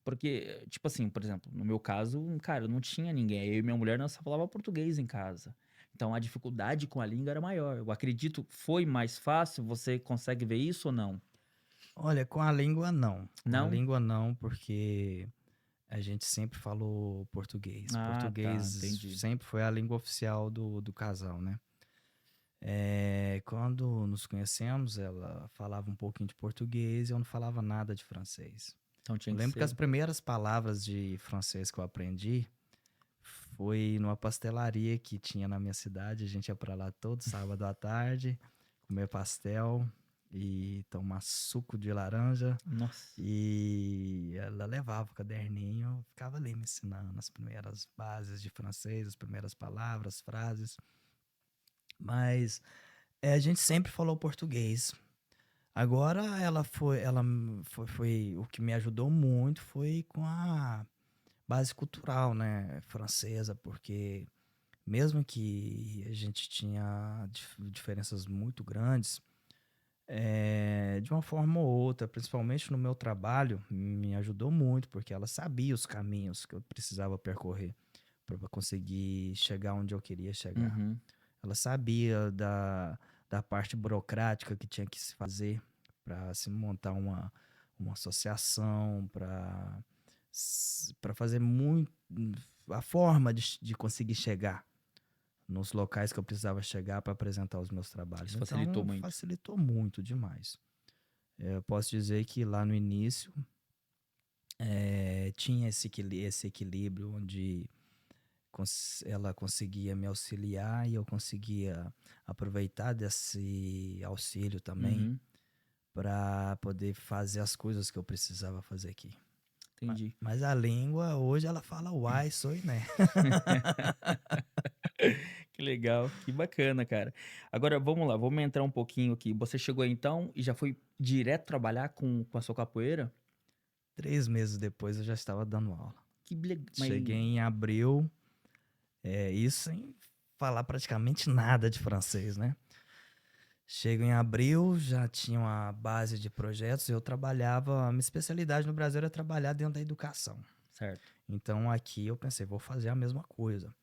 Porque, tipo assim, por exemplo, no meu caso, cara, não tinha ninguém. Eu e minha mulher, nós só falava português em casa. Então a dificuldade com a língua era maior. Eu acredito, foi mais fácil? Você consegue ver isso ou não? Olha, com a língua não. Com a Não? língua não, porque a gente sempre falou português. Ah, tá, Português entendi. sempre foi a língua oficial do casal, né? Quando nos conhecemos, ela falava um pouquinho de português e eu não falava nada de francês. Então tinha Eu que lembro que as ser. primeiras palavras de francês que eu aprendi foi numa pastelaria que tinha na minha cidade. A gente ia pra lá todo sábado à tarde, comer pastel e tomar suco de laranja. Nossa. E ela levava o caderninho, ficava ali me ensinando as primeiras bases de francês, as primeiras palavras, frases. Mas a gente sempre falou português. Agora ela foi o que me ajudou muito foi com a base cultural, né, francesa, porque mesmo que a gente tinha diferenças muito grandes, de uma forma ou outra, principalmente no meu trabalho, me ajudou muito, porque ela sabia os caminhos que eu precisava percorrer para conseguir chegar onde eu queria chegar. Uhum. Ela sabia da parte burocrática que tinha que se fazer para se montar uma associação, para fazer muito a forma de conseguir chegar nos locais que eu precisava chegar para apresentar os meus trabalhos. Isso facilitou Então, muito. facilitou muito demais. Eu posso dizer que lá no início tinha esse equilíbrio onde ela conseguia me auxiliar e eu conseguia aproveitar desse auxílio também Uhum. para poder fazer as coisas que eu precisava fazer aqui. Entendi. Mas a língua, hoje ela fala uai, sou né? Que legal, que bacana, cara. Agora vamos lá, vamos entrar um pouquinho aqui. Você chegou aí, então e já foi direto trabalhar com a sua capoeira? 3 meses depois eu já estava dando aula. Mas Cheguei em abril, isso sem falar praticamente nada de francês, né? Chego em abril, já tinha uma base de projetos. Eu trabalhava, a minha especialidade no Brasil era trabalhar dentro da educação. certo. Então aqui eu pensei, vou fazer a mesma coisa.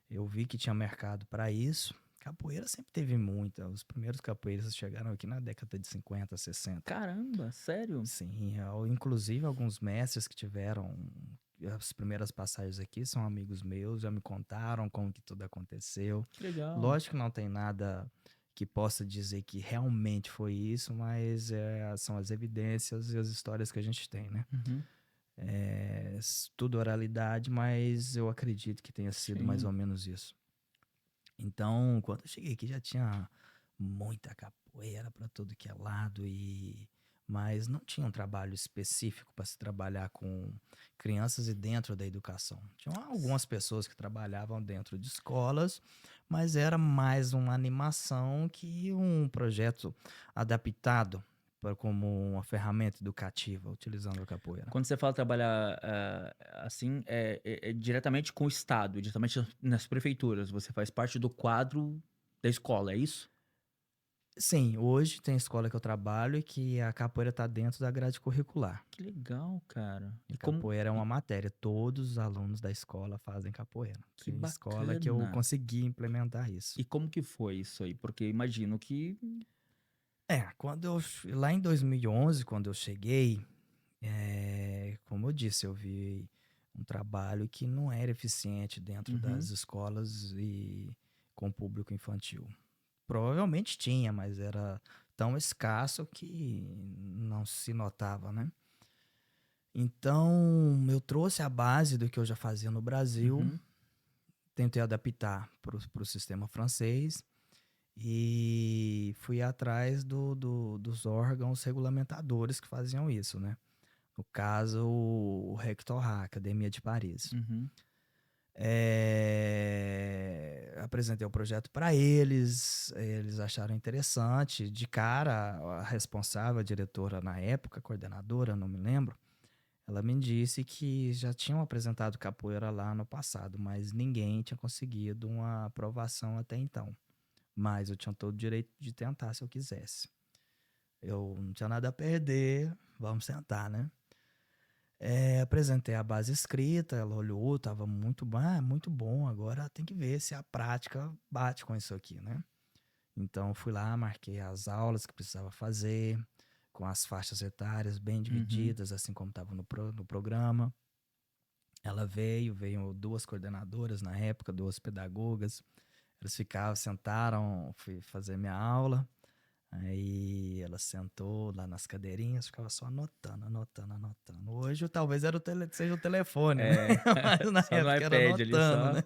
Eu vi que tinha mercado para isso. Capoeira sempre teve muita. Os primeiros capoeiristas chegaram aqui na década de 50, 60. Caramba, sério? Sim, inclusive alguns mestres que tiveram as primeiras passagens aqui são amigos meus, já me contaram como que tudo aconteceu. Que legal. Lógico que não tem nada que possa dizer que realmente foi isso, mas são as evidências e as histórias que a gente tem, né? Uhum. Tudo oralidade, mas eu acredito que tenha sido mais Sim. ou menos isso. Então, quando eu cheguei aqui já tinha muita capoeira para todo que é lado mas não tinha um trabalho específico para se trabalhar com crianças e dentro da educação. Tinham algumas pessoas que trabalhavam dentro de escolas, mas era mais uma animação que um projeto adaptado como uma ferramenta educativa, utilizando a capoeira. Quando você fala trabalhar, assim, é diretamente com o estado, diretamente nas prefeituras, você faz parte do quadro da escola, é isso? Sim, hoje tem escola que eu trabalho e que a capoeira está dentro da grade curricular. Que legal, cara. E capoeira é uma matéria, todos os alunos da escola fazem capoeira. Que Tem escola que eu bacana. consegui implementar isso. E como que foi isso aí? Porque imagino que Lá em 2011, quando eu cheguei, como eu disse, eu vi um trabalho que não era eficiente dentro Uhum. das escolas e com público infantil. Provavelmente tinha, mas era tão escasso que não se notava, né? Então, eu trouxe a base do que eu já fazia no Brasil, Uhum. tentei adaptar para o sistema francês e fui atrás dos órgãos regulamentadores que faziam isso, né? No caso, o Rectorat, a Academia de Paris. Uhum. Apresentei o projeto para eles acharam interessante. De cara, a responsável, a diretora na época, coordenadora, não me lembro, ela me disse que já tinham apresentado capoeira lá no passado, mas ninguém tinha conseguido uma aprovação até então. Mas eu tinha todo o direito de tentar se eu quisesse. Eu não tinha nada a perder, vamos tentar, né? Apresentei a base escrita, ela olhou, estava muito bom, agora tem que ver se a prática bate com isso aqui, né? Então fui lá, marquei as aulas que precisava fazer, com as faixas etárias bem Uhum. divididas, assim como estava no programa. Ela veio 2 coordenadoras na época, 2 pedagogas. Eles sentaram, fui fazer minha aula. Aí ela sentou lá nas cadeirinhas, ficava só anotando, anotando, anotando. Hoje talvez seja o telefone, né? É, Mas na só no época era iPad ali, anotando, só. né?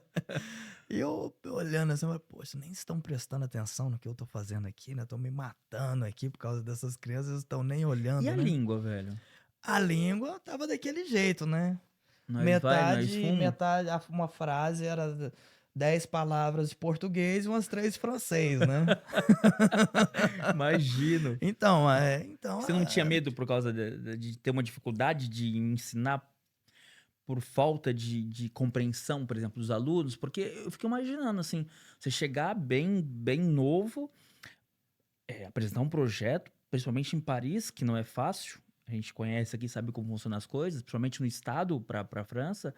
E eu olhando assim, mas, poxa, nem estão prestando atenção no que eu tô fazendo aqui, né? Estão me matando aqui por causa dessas crianças, eles estão nem E olhando, a né? língua, velho? A língua tava daquele jeito, né? Nós vai, nós fumo? Metade, uma frase era 10 palavras de português e umas 3 de francês, né? Imagino. Então, Você não tinha medo por causa de ter uma dificuldade de ensinar por falta de compreensão, por exemplo, dos alunos? Porque eu fico imaginando, assim, você chegar bem novo, apresentar um projeto, principalmente em Paris, que não é fácil. A gente conhece aqui, sabe como funcionam as coisas, principalmente no estado para a França.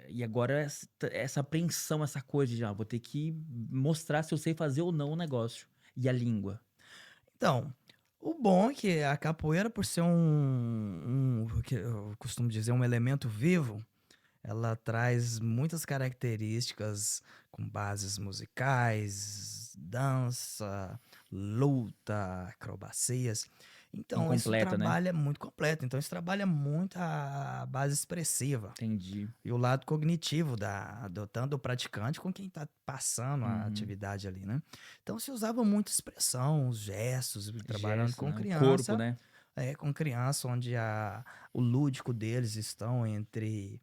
E agora essa apreensão, essa coisa de, vou ter que mostrar se eu sei fazer ou não o negócio. E a língua? então, o bom é que a capoeira, por ser o que eu costumo dizer, um elemento vivo, ela traz muitas características com bases musicais, dança, luta, acrobacias. Bem Então, isso completa, né? trabalha muito completo. Então, isso trabalha muito a base expressiva Entendi. e o lado cognitivo tanto do praticante com quem está passando a Uhum. atividade ali, né? Então, se usava muita expressão, os gestos, trabalhando Gesto, né? O corpo, né? com criança, onde o lúdico deles estão entre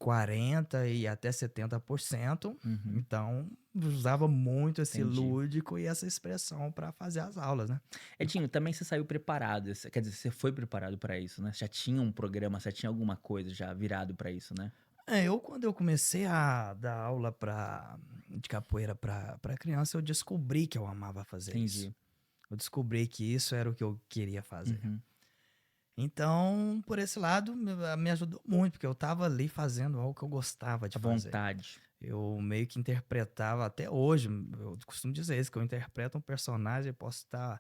40% e até 70%. Uhum. Então, usava muito esse Entendi. lúdico e essa expressão para fazer as aulas, né? E Edinho, também você saiu preparado, quer dizer, você foi preparado para isso, né? Já tinha um programa, já tinha alguma coisa já virado para isso, né? quando eu comecei a dar aula de capoeira para criança, eu descobri que eu amava fazer isso. Entendi. Eu descobri que isso era o que eu queria fazer. Uhum. Então, por esse lado, me ajudou muito, porque eu estava ali fazendo algo que eu gostava de A fazer. vontade. Eu meio que interpretava, até hoje, eu costumo dizer isso, que eu interpreto um personagem e posso estar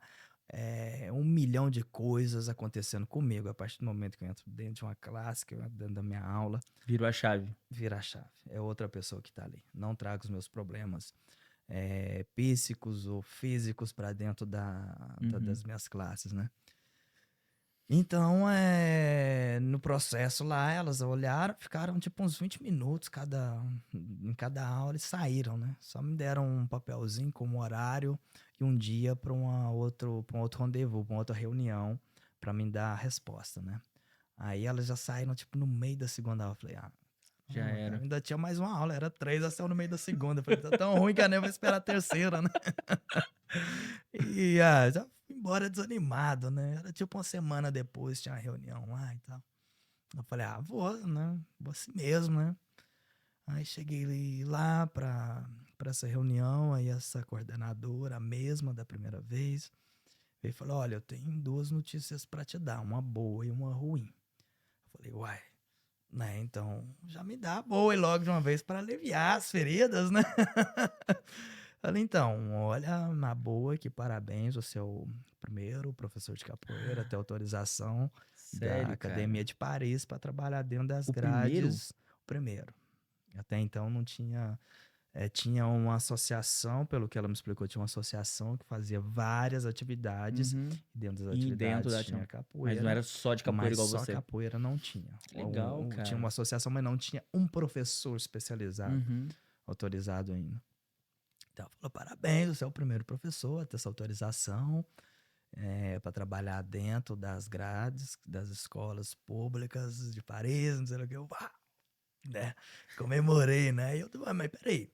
1 milhão de coisas acontecendo comigo. A partir do momento que eu entro dentro de uma classe, que eu entro dentro da minha aula, Virou a chave. vira a chave. É outra pessoa que está ali. Não trago os meus problemas psíquicos ou físicos para dentro Uhum. das minhas classes, né? Então, no processo lá, elas olharam, ficaram tipo uns 20 minutos em cada aula e saíram, né? Só me deram um papelzinho com um horário e um dia para um outro rendezvous, para uma outra reunião, para me dar a resposta, né? Aí elas já saíram, tipo, no meio da segunda aula. Eu falei, Já cara, era. ainda tinha mais uma aula, era 3, elas saiu no meio da segunda. Eu falei, tá tão ruim que eu nem vou esperar a terceira, né? E já fui embora desanimado, né? Era tipo uma semana depois, tinha uma reunião lá e tal. Eu falei, vou, né? Vou assim mesmo, né? Aí cheguei lá pra essa reunião, aí essa coordenadora, a mesma da primeira vez, veio e falou, olha, eu tenho 2 notícias pra te dar, uma boa e uma ruim. Eu falei, uai, né? Então já me dá a boa e logo de uma vez para aliviar as feridas, né? Falei, então, olha, na boa, que parabéns, você é o primeiro professor de capoeira a ter autorização da Sério, Academia cara. de Paris para trabalhar dentro das O primeiro? grades. O primeiro. Até então não tinha. Tinha uma associação, pelo que ela me explicou, tinha uma associação que fazia várias atividades. Uhum. E dentro das E dentro atividades da tinha Mas não capoeira, era só de capoeira mas igual só você. capoeira não tinha. Que legal, Tinha uma cara. associação, mas não tinha um professor especializado, Uhum. autorizado ainda. Então, ela falou, parabéns, você é o primeiro professor a ter essa autorização para trabalhar dentro das grades das escolas públicas de Paris, não sei o que. Eu, né? Comemorei, né? E eu, mas peraí,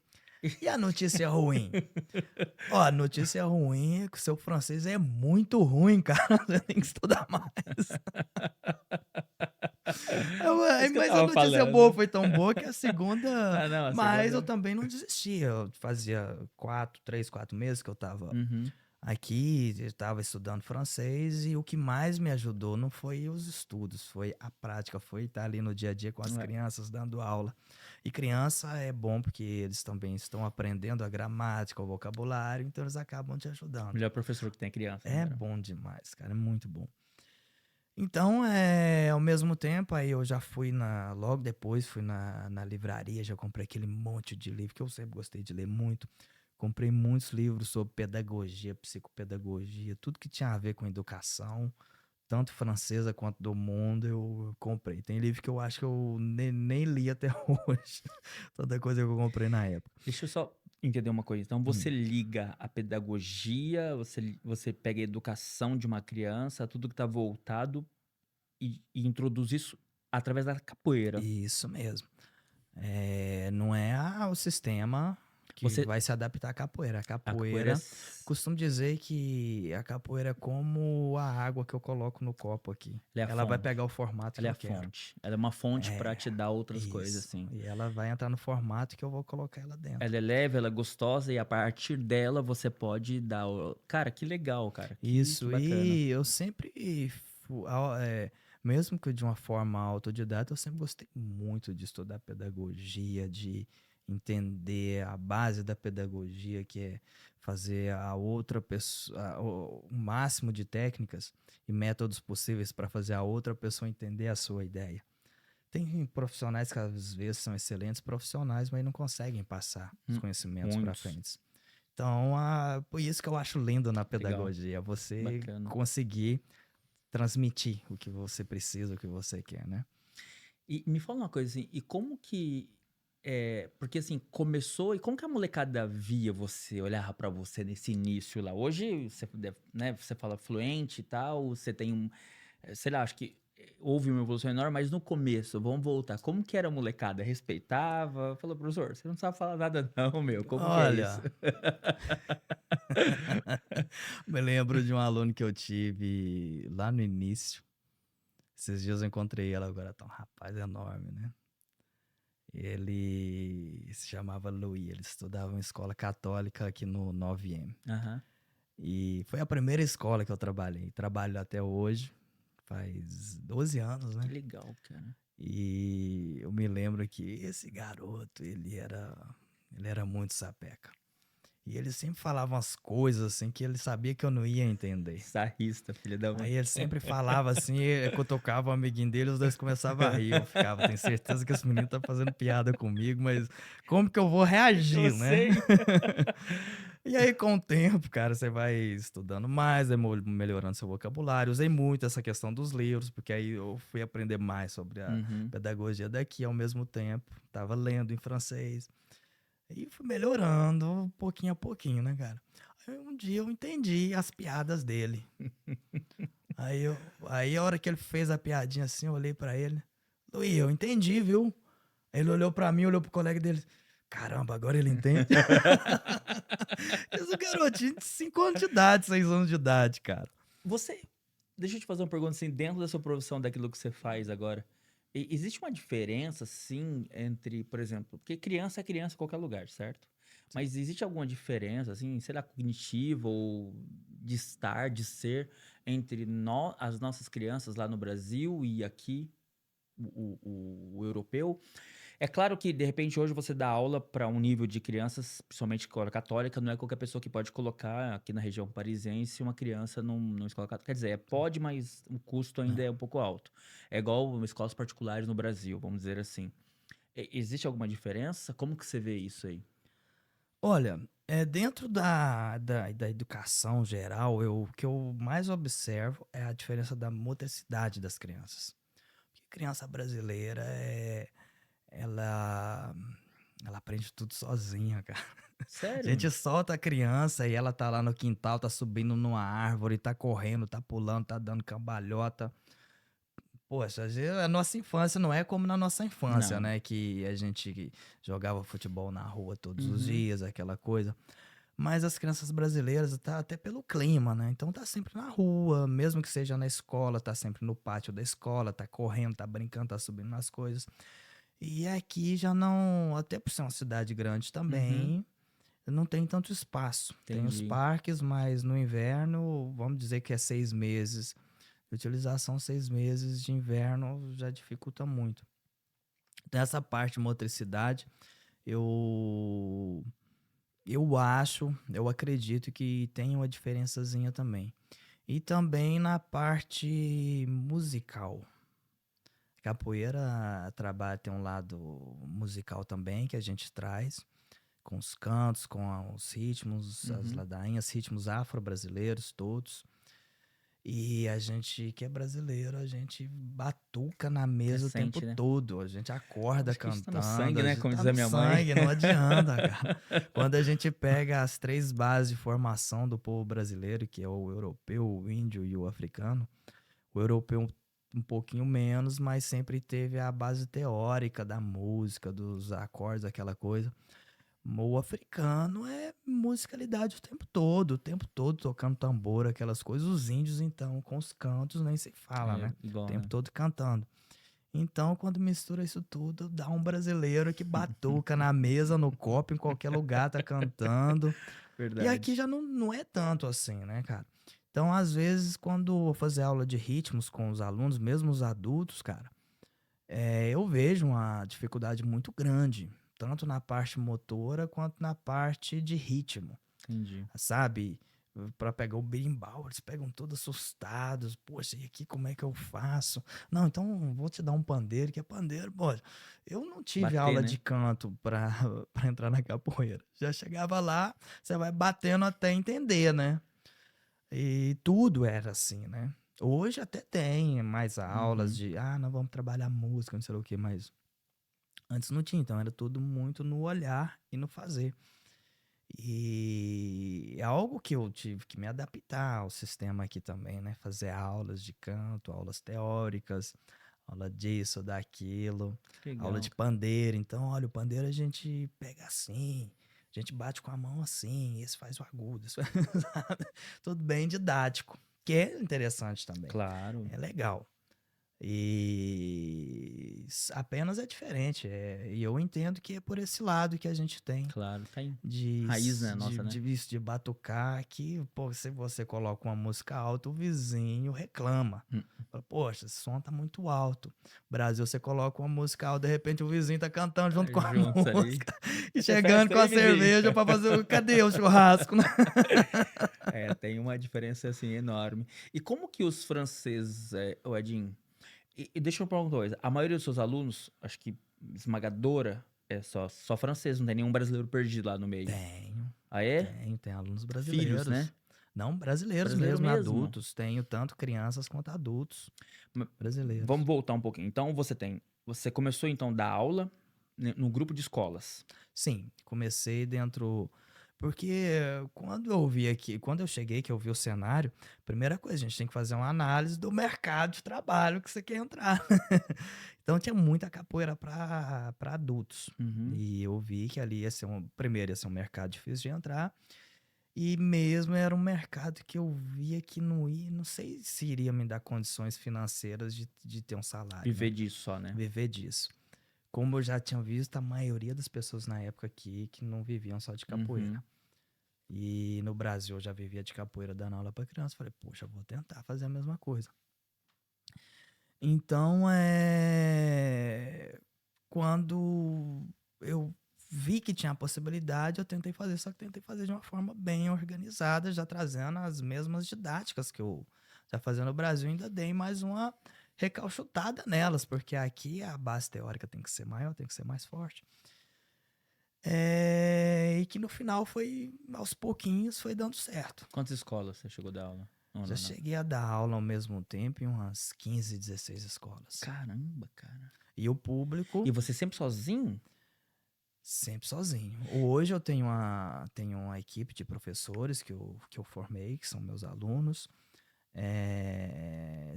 e a notícia ruim? Ó, a notícia ruim é que o seu francês é muito ruim, cara. Você tem que estudar mais. Isso que eu Mas a tava notícia boa falando. foi tão boa que a segunda. Ah, não, a Mas eu segunda. também não desisti. Eu fazia 3, 4 meses que eu tava Uhum. aqui, eu estava estudando francês e o que mais me ajudou não foi os estudos, foi a prática, foi estar ali no dia a dia com as É. crianças dando aula. E criança é bom porque eles também estão aprendendo a gramática, o vocabulário, então eles acabam te ajudando. Melhor professor que tem a criança, né, É cara? bom demais, cara, é muito bom. Então, ao mesmo tempo, aí eu já fui logo depois fui na livraria, já comprei aquele monte de livro, que eu sempre gostei de ler muito. Comprei muitos livros sobre pedagogia, psicopedagogia, tudo que tinha a ver com educação, tanto francesa quanto do mundo, eu comprei. Tem livro que eu acho que eu nem li até hoje, tanta coisa que eu comprei na época. Deixa eu só entender uma coisa. Então, você Hum. liga a pedagogia, você pega a educação de uma criança, tudo que tá voltado e introduz isso através da capoeira. Isso mesmo. Não é o sistema que Você vai se adaptar à capoeira. A a capoeira é capoeira, costumo dizer que a capoeira é como a água que eu coloco no copo aqui. ela é a Ela vai fonte. pegar o formato que Ela é eu a quero. fonte. Ela é uma fonte pra É, te dar outras coisas, isso. assim. E ela vai entrar no formato que eu vou colocar ela dentro. Ela é leve, ela é gostosa e a partir dela você pode dar Cara, que legal, cara. Que Isso, bacana. e eu sempre, mesmo que de uma forma autodidata, eu sempre gostei muito de estudar pedagogia, de entender a base da pedagogia, que é fazer a outra pessoa, o máximo de técnicas e métodos possíveis para fazer a outra pessoa entender a sua ideia. Tem profissionais que às vezes são excelentes profissionais, mas não conseguem passar os Hum, conhecimentos para Muitos. frente. Então, por isso que eu acho lindo na Legal. pedagogia, você Bacana. conseguir transmitir o que você precisa, o que você quer, né? E me fala uma coisa assim, e como que porque assim, começou, e como que a molecada via você, olhava pra você nesse início lá? Hoje você deve, né, você fala fluente e tal, você tem sei lá, acho que houve uma evolução enorme, mas no começo, vamos voltar, como que era a molecada? Respeitava? Falou, professor, você não sabe falar nada não, meu, como que é isso? Olha, me lembro de um aluno que eu tive lá no início. Esses dias eu encontrei ela, agora tá um rapaz enorme, né? Ele se chamava Louis, ele estudava em escola católica aqui no 9M. Aham, E foi a primeira escola que eu trabalhei. Trabalho até hoje, faz 12 anos, que né? legal, cara. E eu me lembro que esse garoto, ele era muito sapeca. E ele sempre falava umas coisas assim que ele sabia que eu não ia entender. Sarrista, filha da mãe. Aí ele sempre falava assim, cutucava o amiguinho dele, os dois começavam a rir. Eu ficava, tenho certeza que esse menino tá fazendo piada comigo, mas como que eu vou Eu reagir, né? sei. E aí, com o tempo, cara, você vai estudando mais, vai melhorando seu vocabulário. Usei muito essa questão dos livros, porque aí eu fui aprender mais sobre a Uhum. pedagogia daqui ao mesmo tempo. Tava lendo em francês. E fui melhorando pouquinho a pouquinho, né, cara? Aí um dia eu entendi as piadas dele. Aí a hora que ele fez a piadinha assim, eu olhei pra ele. Luiz, eu entendi, viu? Aí ele olhou pra mim, olhou pro colega dele. Caramba, agora ele entende? Esse garotinho de 5 anos de idade, 6 anos de idade, cara. Você Deixa eu te fazer uma pergunta, assim, dentro da sua profissão, daquilo que você faz agora, existe uma diferença, assim, entre, por exemplo, porque criança é criança em qualquer lugar, certo? Mas existe alguma diferença, assim, sei lá, cognitiva ou de estar, de ser, entre as nossas crianças lá no Brasil e aqui, o europeu? É claro que, de repente, hoje você dá aula para um nível de crianças, principalmente escola católica, não é qualquer pessoa que pode colocar aqui na região parisiense uma criança numa escola católica. Quer dizer, pode, mas o custo ainda é um pouco alto. É igual escolas particulares no Brasil, vamos dizer assim. Existe alguma diferença? Como que você vê isso aí? Olha, dentro da educação geral, o que eu mais observo é a diferença da motricidade das crianças. Porque criança brasileira, ela, ela aprende tudo sozinha, cara. A Sério? gente solta a criança e ela tá lá no quintal, tá subindo numa árvore, tá correndo, tá pulando, tá dando cambalhota. Poxa, a nossa infância não é como na nossa infância, Não. né? Que a gente jogava futebol na rua todos os Uhum. dias, aquela coisa. Mas as crianças brasileiras, tá até pelo clima, né? Então tá sempre na rua, mesmo que seja na escola, tá sempre no pátio da escola, tá correndo, tá brincando, tá subindo nas coisas. E aqui já não, até por ser uma cidade grande Uhum. também, não tem tanto espaço. Tem os Entendi. parques, mas no inverno, vamos dizer que é 6 meses de utilização, 6 meses de inverno já dificulta muito. Então, essa parte de motricidade, eu, eu acredito que tem uma diferençazinha também. E também na parte musical. Capoeira trabalha, tem um lado musical também que a gente traz, com os cantos, com os ritmos, as Uhum. ladainhas, ritmos afro-brasileiros todos. E a gente que é brasileiro, a gente batuca na Você mesa o tempo sente, né? todo. A gente acorda Acho que isso tá no cantando, sangue, a né? gente Como tá diz a no minha mãe. sangue, não adianta, cara. Quando a gente pega as três bases de formação do povo brasileiro, que é o europeu, o índio e o africano, o europeu um pouquinho menos, mas sempre teve a base teórica da música, dos acordes, aquela coisa. O africano é musicalidade o tempo todo tocando tambor, aquelas coisas. Os índios, então, com os cantos, nem se fala, É né? O igual, tempo né? todo cantando. Então, quando mistura isso tudo, dá um brasileiro que batuca na mesa, no copo, em qualquer lugar, tá cantando. E aqui Verdade. já não é tanto assim, né, cara? Então, às vezes, quando eu vou fazer aula de ritmos com os alunos, mesmo os adultos, cara, eu vejo uma dificuldade muito grande, tanto na parte motora quanto na parte de ritmo, Entendi. sabe? Para pegar o berimbau, eles pegam todos assustados. Poxa, e aqui como é que eu faço? Não, então vou te dar um pandeiro, que é pandeiro. Pô, eu não tive Bater, aula né? de canto para para entrar na capoeira. Já chegava lá, você vai batendo até entender, né? E tudo era assim, né? Hoje até tem mais aulas Uhum. de, nós vamos trabalhar música, não sei o que, mas antes não tinha, então era tudo muito no olhar e no fazer. E é algo que eu tive que me adaptar ao sistema aqui também, né? Fazer aulas de canto, aulas teóricas, aula disso, daquilo, Que aula legal, de cara. pandeiro. Então, olha, o pandeiro a gente pega assim, a gente bate com a mão assim, esse faz o agudo, esse faz, sabe? Tudo bem didático, que é interessante também. Claro, É legal. E apenas é diferente. E eu entendo que é por esse lado que a gente tem claro. Tá em de, raiz, né? de, Nossa, né? de, isso, de batucar que, pô, se você coloca uma música alta, o vizinho reclama. Hum. Fala, poxa, esse som tá muito alto. Brasil, você coloca uma música alta, de repente o vizinho tá cantando junto com a Juntos ali. música e Vai ter chegando festa com aí, a vizinho. cerveja pra fazer cadê o churrasco, né? É, tem uma diferença assim enorme. E como que os franceses, o Edinho, e deixa eu perguntar uma coisa, a maioria dos seus alunos, acho que esmagadora, é só francês, não tem nenhum brasileiro perdido lá no meio. Tenho, Ah, é? tem alunos Filhos, né? brasileiros. Não brasileiros Brasileiro mesmo, mesmo. adultos. Tenho tanto crianças quanto adultos Ma- Vamos brasileiros. voltar um pouquinho. Então você começou então a dar aula no grupo de escolas. Sim, comecei dentro. Porque quando eu vi aqui, quando eu cheguei, que eu vi o cenário, primeira coisa, a gente tem que fazer uma análise do mercado de trabalho que você quer entrar. Então tinha muita capoeira para adultos. Uhum. E eu vi que ali ia ser primeiro ia ser um mercado difícil de entrar. E mesmo era um mercado que eu via que não ia, não sei se iria me dar condições financeiras de ter um salário, Viver né? disso só, né? Viver disso. Como eu já tinha visto, a maioria das pessoas na época aqui que não viviam só de capoeira. Uhum. E no Brasil eu já vivia de capoeira dando aula para criança. Falei, poxa, vou tentar fazer a mesma coisa. Então, quando eu vi que tinha a possibilidade, eu tentei fazer, só que tentei fazer de uma forma bem organizada, já trazendo as mesmas didáticas que eu já fazia no Brasil, ainda dei mais uma recalchutada nelas, porque aqui a base teórica tem que ser maior, tem que ser mais forte. E que no final foi, aos pouquinhos, foi dando certo. Quantas escolas você chegou a dar aula? Não, Já não, não. cheguei a dar aula ao mesmo tempo em umas 15, 16 escolas. Caramba, cara. E o público E você sempre sozinho? sempre sozinho. Hoje eu tenho uma equipe de professores que eu formei, que são meus alunos.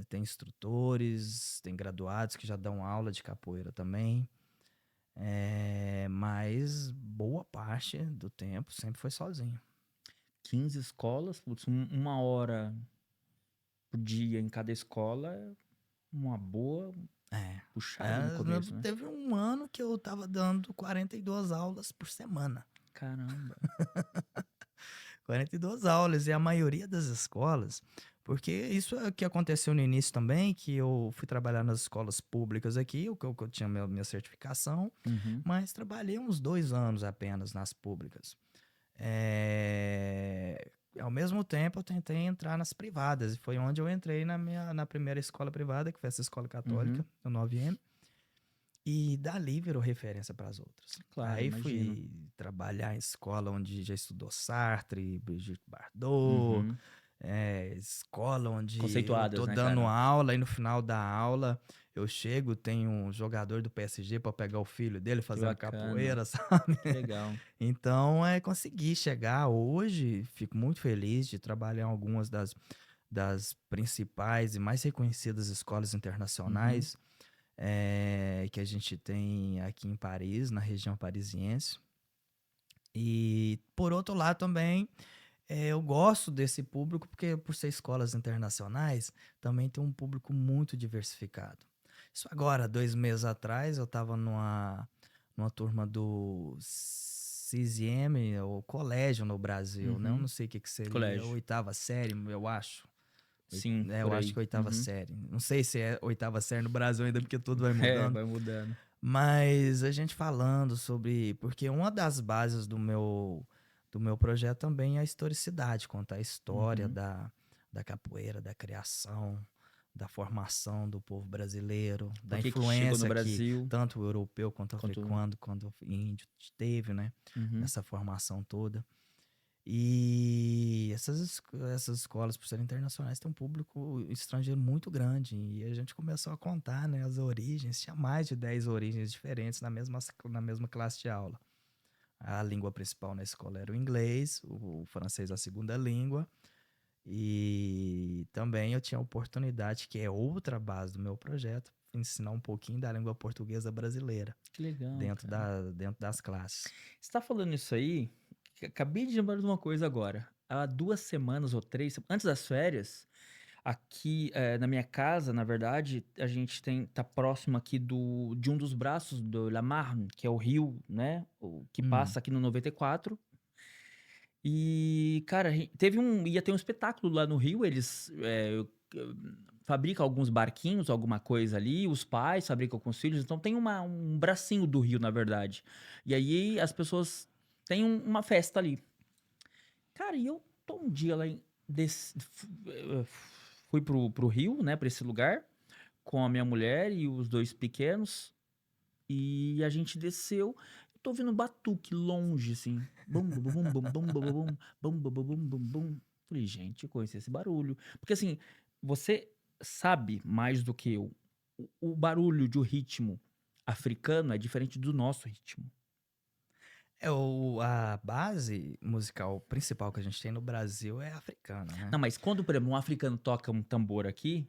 Tem instrutores, tem graduados que já dão aula de capoeira também. Mas boa parte do tempo sempre foi sozinho. 15 escolas, putz, uma hora por dia em cada escola é uma boa É. puxada no começo, né? Teve um ano que eu tava dando 42 aulas por semana. Caramba. 42 aulas, e a maioria das escolas, porque isso é o que aconteceu no início também, que eu fui trabalhar nas escolas públicas aqui, que eu tinha minha certificação, Uhum. mas trabalhei uns 2 anos apenas nas públicas. ao mesmo tempo eu tentei entrar nas privadas. E foi onde eu entrei na primeira escola privada, que foi essa escola católica, no 9M. E dali virou referência para as outras. Claro, Aí imagino. fui trabalhar em escola onde já estudou Sartre, Brigitte Bardot, Uhum. escola onde eu Conceituadas, tô né, dando cara? aula e no final da aula eu chego, tem um jogador do PSG para pegar o filho dele Que fazendo bacana. capoeira, sabe? Que legal. Então, consegui chegar hoje, fico muito feliz de trabalhar em algumas das principais e mais reconhecidas escolas Uhum. internacionais que a gente tem aqui em Paris, na região parisiense. E, por outro lado, também eu gosto desse público porque, por ser escolas internacionais, também tem um público muito diversificado. Isso agora, 2 meses atrás, eu estava numa turma do CISM, ou colégio no Brasil, né? Eu Uhum. não sei o que que seria, Colégio. oitava série, eu acho. Sim, Eu por acho aí. que oitava Uhum. série. Não sei se é oitava série no Brasil ainda, porque tudo vai É, mudando. vai mudando. Mas a gente falando sobre. Porque uma das bases do meu projeto também é a historicidade, contar a história Uhum. da capoeira, da criação, da formação do povo brasileiro, Por da que que chegou no influência que Brasil? tanto o europeu quanto o Quanto... africano, quanto o índio teve, né? Uhum. Nessa formação toda. E essas escolas, por serem internacionais, têm um público estrangeiro muito grande. E a gente começou a contar, né, as origens. Tinha mais de 10 origens diferentes na mesma classe de aula. A língua principal na escola era o inglês, o francês a segunda língua. E também eu tinha a oportunidade, que é outra base do meu projeto, ensinar um pouquinho da língua portuguesa brasileira Que legal, dentro, cara. dentro das classes. Você tá falando isso aí? Acabei de lembrar de uma coisa agora. Há 2 semanas ou 3, antes das férias, aqui na minha casa, na verdade, a gente tá próximo aqui de um dos braços do La Marne, que é o rio, né? Que Hum, passa aqui no 94. E, cara, ia ter um espetáculo lá no Rio, eles fabricam alguns barquinhos, alguma coisa ali, os pais fabricam com os filhos, então tem um bracinho do Rio, na verdade. E aí as pessoas têm uma festa ali. Cara, e eu tô um dia lá fui pro Rio, né, pra esse lugar, com a minha mulher e os dois pequenos, e a gente desceu. Eu tô ouvindo batuque longe, assim. Bum, bum, bum, bum, bum, bum, bum, bum, bum, bum, bum, bum, bum. Falei, gente, eu conheci esse barulho. Porque assim, você sabe mais do que eu. O barulho de um ritmo africano é diferente do nosso ritmo. a base musical principal que a gente tem no Brasil é africana, né? Não, mas quando, por exemplo, um africano toca um tambor aqui,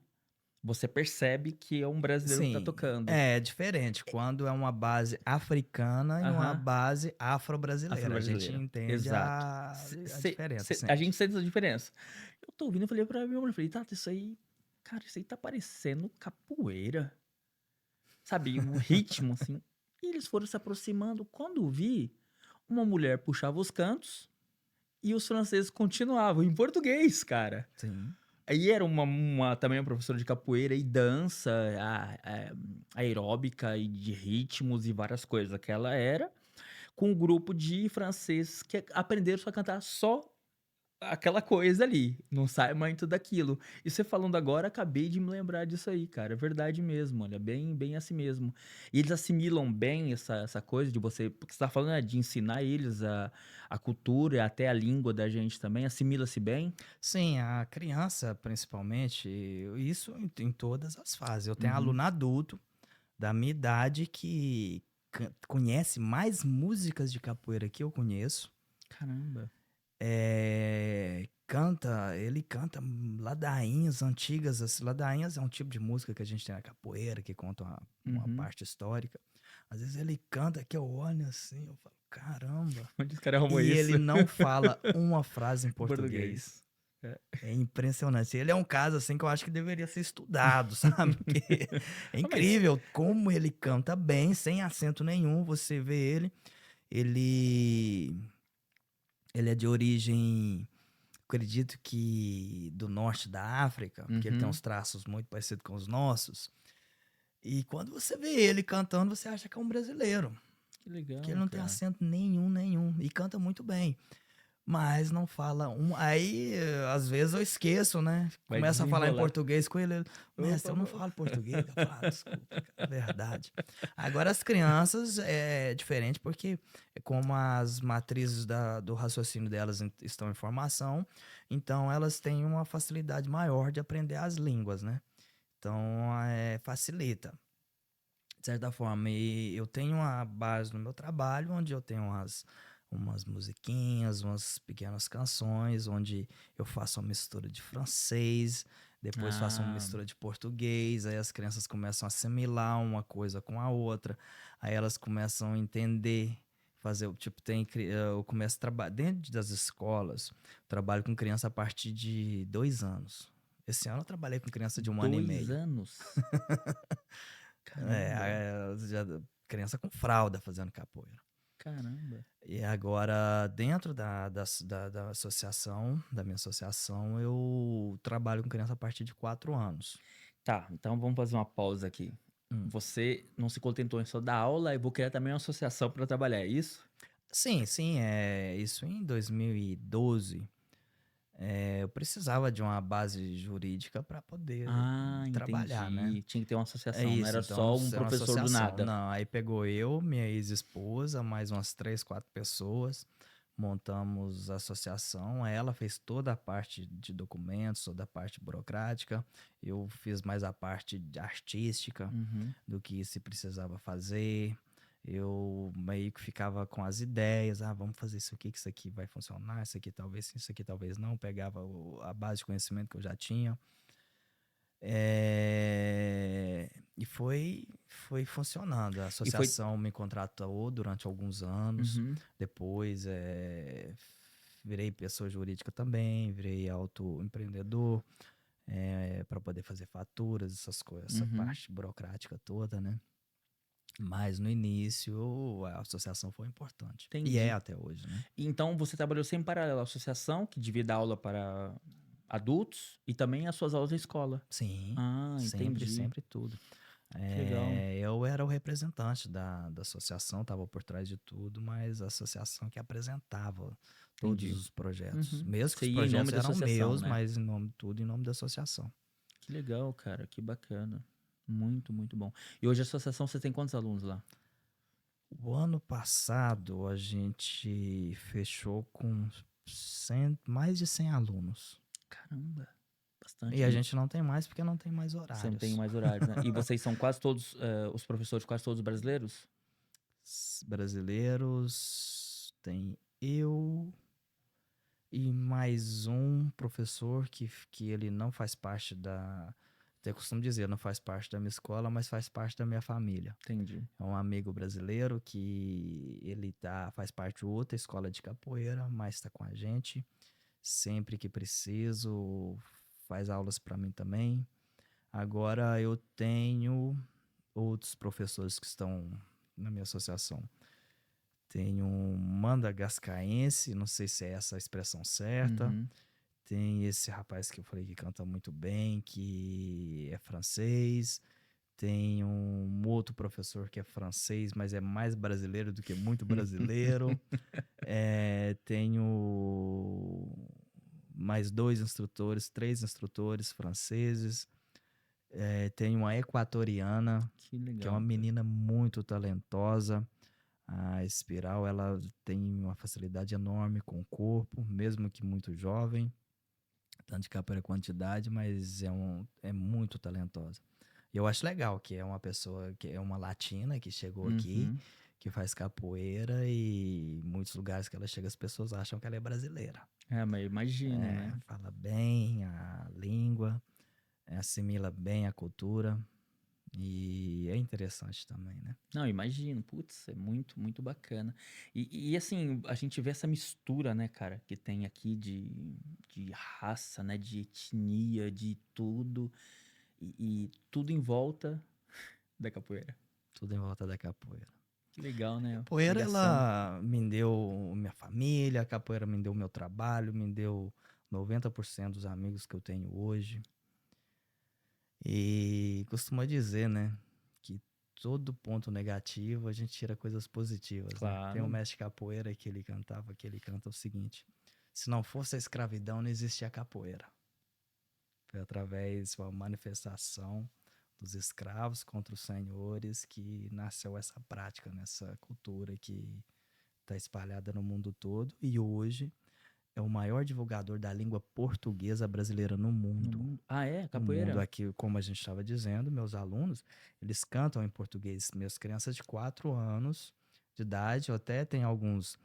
você percebe que é um brasileiro que tá Sim, tocando. é diferente quando é uma base africana e uma Aham. base afro-brasileira. A gente Afro-brasileira. entende Exato. a diferença, A sente. gente sente essa diferença. Eu tô ouvindo, eu falei pra minha mulher, falei, Tata, isso aí, cara, isso aí tá parecendo capoeira. Sabe, o ritmo, assim. E eles foram se aproximando. Quando vi, uma mulher puxava os cantos e os franceses continuavam em português, cara. Sim. Aí era também uma professora de capoeira e dança, aeróbica e de ritmos e várias coisas que ela era, com um grupo de franceses que aprenderam a cantar só aquela coisa ali, não sai muito daquilo. E você falando agora, acabei de me lembrar disso aí, cara. É verdade mesmo, olha, bem, bem assim mesmo. E eles assimilam bem essa coisa de você, porque você tá falando, né, de ensinar eles a cultura e até a língua da gente também, assimila-se bem. Sim, a criança, principalmente, isso em todas as fases. Eu tenho Uhum. aluno adulto da minha idade que conhece mais músicas de capoeira que eu conheço. Caramba. Ele canta ladainhas antigas. As ladainhas é um tipo de música que a gente tem na capoeira, que conta uma Uhum. parte histórica. Às vezes ele canta que eu olho assim, eu falo, caramba. Onde os caras arrumam E isso? ele não fala uma frase em Em português. português. É. É impressionante. Ele é um caso assim que eu acho que deveria ser estudado, sabe? Porque é Ah, mas. incrível como ele canta bem, sem acento nenhum. Você vê ele, ele, ele é de origem, acredito que do norte da África, porque ele tem Uhum. uns traços muito parecidos com os nossos. E quando você vê ele cantando, você acha que é um brasileiro, Que porque ele legal, não tem cara. acento nenhum, nenhum, e canta muito bem. Mas não fala um. Aí, às vezes eu esqueço, né? Vai Começa a falar em desenrolar. português com ele. Mestre, Opa, eu não falo português. Eu falo, desculpa, cara, é verdade. Agora, as crianças é diferente porque, como as matrizes do raciocínio delas estão em formação, então elas têm uma facilidade maior de aprender as línguas, né? Então, facilita, de certa forma. E eu tenho uma base no meu trabalho onde eu tenho umas musiquinhas, umas pequenas canções, onde eu faço uma mistura de francês, depois faço uma Ah, mistura de português, aí as crianças começam a assimilar uma coisa com a outra, aí elas começam a entender. Fazer, tipo, eu começo a trabalhar dentro das escolas, trabalho com criança a partir de 2 anos. Esse ano eu trabalhei com criança de 1 ano e meio. 2 anos? Caramba, Criança com fralda fazendo capoeira. caramba. E agora, dentro da associação, da minha associação, eu trabalho com criança a partir de 4 anos. Tá, então vamos fazer uma pausa aqui. Hum. Você não se contentou em só dar aula e vou criar também uma associação para trabalhar, é isso? Sim, sim, isso em 2012. Eu precisava de uma base jurídica para poder Ah, trabalhar, né? entendi. Tinha que ter uma É associação, não isso, era então só um é uma professor do associação. nada. Não, aí pegou eu, minha ex-esposa, mais umas 3, 4 pessoas, montamos a associação. Ela fez toda a parte de documentos, toda a parte burocrática. Eu fiz mais a parte artística Uhum. do que se precisava fazer. Eu meio que ficava com as ideias, vamos fazer isso aqui, que isso aqui vai funcionar, isso aqui talvez sim, isso aqui talvez não. Pegava a base de conhecimento que eu já tinha. E foi funcionando. A E foi. associação me contratou durante alguns anos. Uhum. Depois virei pessoa jurídica também, virei autoempreendedor para poder fazer faturas, essas coisas, essa Uhum. parte burocrática toda, né? Mas no início a associação foi importante. E é Entendi. até hoje, né? Então você trabalhou sempre em paralelo à associação, que devia dar aula para adultos, e também as suas aulas da escola. Sim, Ah, sempre, entendi. sempre tudo. Que legal. Eu era o representante da associação, estava por trás de tudo, mas a associação que apresentava todos Entendi. os projetos. Uhum. Mesmo que Você os ia em nome projetos da eram associação, meus, né? mas tudo em nome da associação. Que legal, cara. Que bacana. Muito, muito bom. E hoje a associação, você tem quantos alunos lá? O ano passado a gente fechou com mais de 100 alunos. Caramba, E bastante. a E gente não tem mais porque não tem mais você não tem horários. mais horários, né? E vocês são quase todos, os professores, quase todos brasileiros? Brasileiros, tem eu e mais um professor que ele não faz parte eu costumo dizer, não faz parte da minha escola, mas faz parte da minha família. Entendi. É um amigo brasileiro que ele faz parte de outra escola de capoeira, mas está com a gente. Sempre que preciso, faz aulas para mim também. Agora eu tenho outros professores que estão na minha associação. Tem um madagascarense, não sei se é essa a expressão certa. Uhum. Tem esse rapaz que eu falei que canta muito bem, que é francês. Tem um outro professor que é francês, mas é mais brasileiro do que muito brasileiro. Tenho mais 2 instrutores, 3 instrutores franceses. Tenho uma equatoriana, Que que é uma legal, cara. menina muito talentosa. A Espiral, ela tem uma facilidade enorme com o corpo, mesmo que muito jovem, tanto de capoeira quanto de idade, mas é muito talentosa. E eu acho legal que é uma pessoa, que é uma latina que chegou aqui, Uhum. que faz capoeira e em muitos lugares que ela chega as pessoas acham que ela é brasileira. É, mas eu imagino, né? Fala bem a língua, assimila bem a cultura e é interessante também, né? Não, eu imagino. Putz, é muito, muito bacana. E assim, a gente vê essa mistura, né, cara, que tem aqui de raça, né, de etnia, de tudo. E tudo em volta da capoeira. Tudo em volta da capoeira. Que legal, né? Capoeira, Ligação. ela me deu minha família, a capoeira me deu meu trabalho, me deu 90% dos amigos que eu tenho hoje. E costumo dizer, né, que todo ponto negativo a gente tira coisas positivas, né? Tem um Claro. mestre de capoeira que ele cantava, que ele canta o seguinte: Se não fosse a escravidão, não existia a capoeira. Foi através de uma manifestação dos escravos contra os senhores que nasceu essa prática, nessa cultura que está espalhada no mundo todo. E hoje é o maior divulgador da língua portuguesa brasileira no No mundo. mundo. Ah, é? No mundo Capoeira? aqui, como a gente estava dizendo, meus alunos, eles cantam em português. Minhas crianças de 4 anos de idade, eu até tem alguns.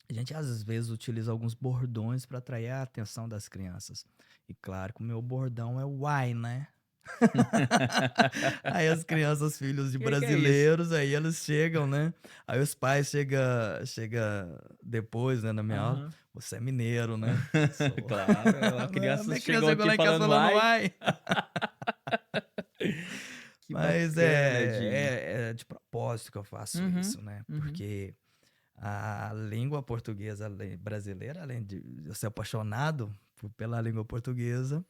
A gente às vezes utiliza alguns bordões para atrair a atenção das crianças. E claro que o meu bordão é o uai, né? Aí as crianças, os filhos de Que é isso? brasileiros, aí eles chegam, né? Aí os pais chega depois, né, na minha aula. Aham. Você é mineiro, né? Sou. Claro, a Né? criança Minha criança chegou chegou aqui lá em casa falando falando ai. uai. Que Mas bacana, Edinho. é de propósito que eu faço Uhum, isso, né? uhum. Porque a língua portuguesa brasileira, além de eu ser apaixonado pela língua portuguesa,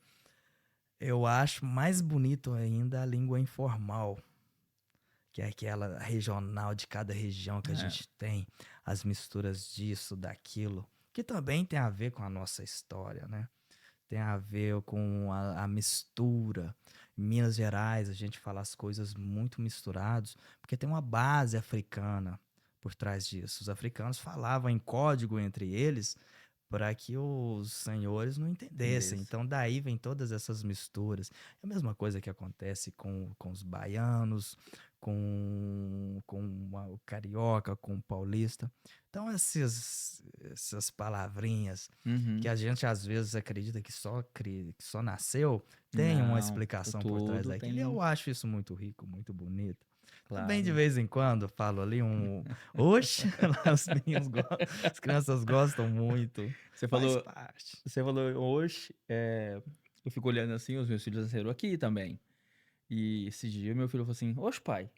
eu acho mais bonito ainda a língua informal, que é aquela regional de cada região que a É, gente tem, as misturas disso, daquilo, que também tem a ver com a nossa história, né? Tem a ver com a mistura. Em Minas Gerais, a gente fala as coisas muito misturados, porque tem uma base africana por trás disso. Os africanos falavam em código entre eles para que os senhores não entendessem. beleza. Então, daí vem todas essas misturas. É a mesma coisa que acontece com os baianos, o carioca, com o paulista. Então, essas palavrinhas que Uhum. a gente às vezes acredita que só nasceu, tem uma Não, o explicação por trás tudo daquilo. E tem, eu acho isso muito rico, muito bonito. Também de claro. vez em quando falo ali oxe, lá os meninos as crianças gostam muito. Você Faz falou, parte. você falou hoje, eu fico olhando assim, os meus filhos nasceram aqui também. E esse dia meu filho falou assim, oxe pai,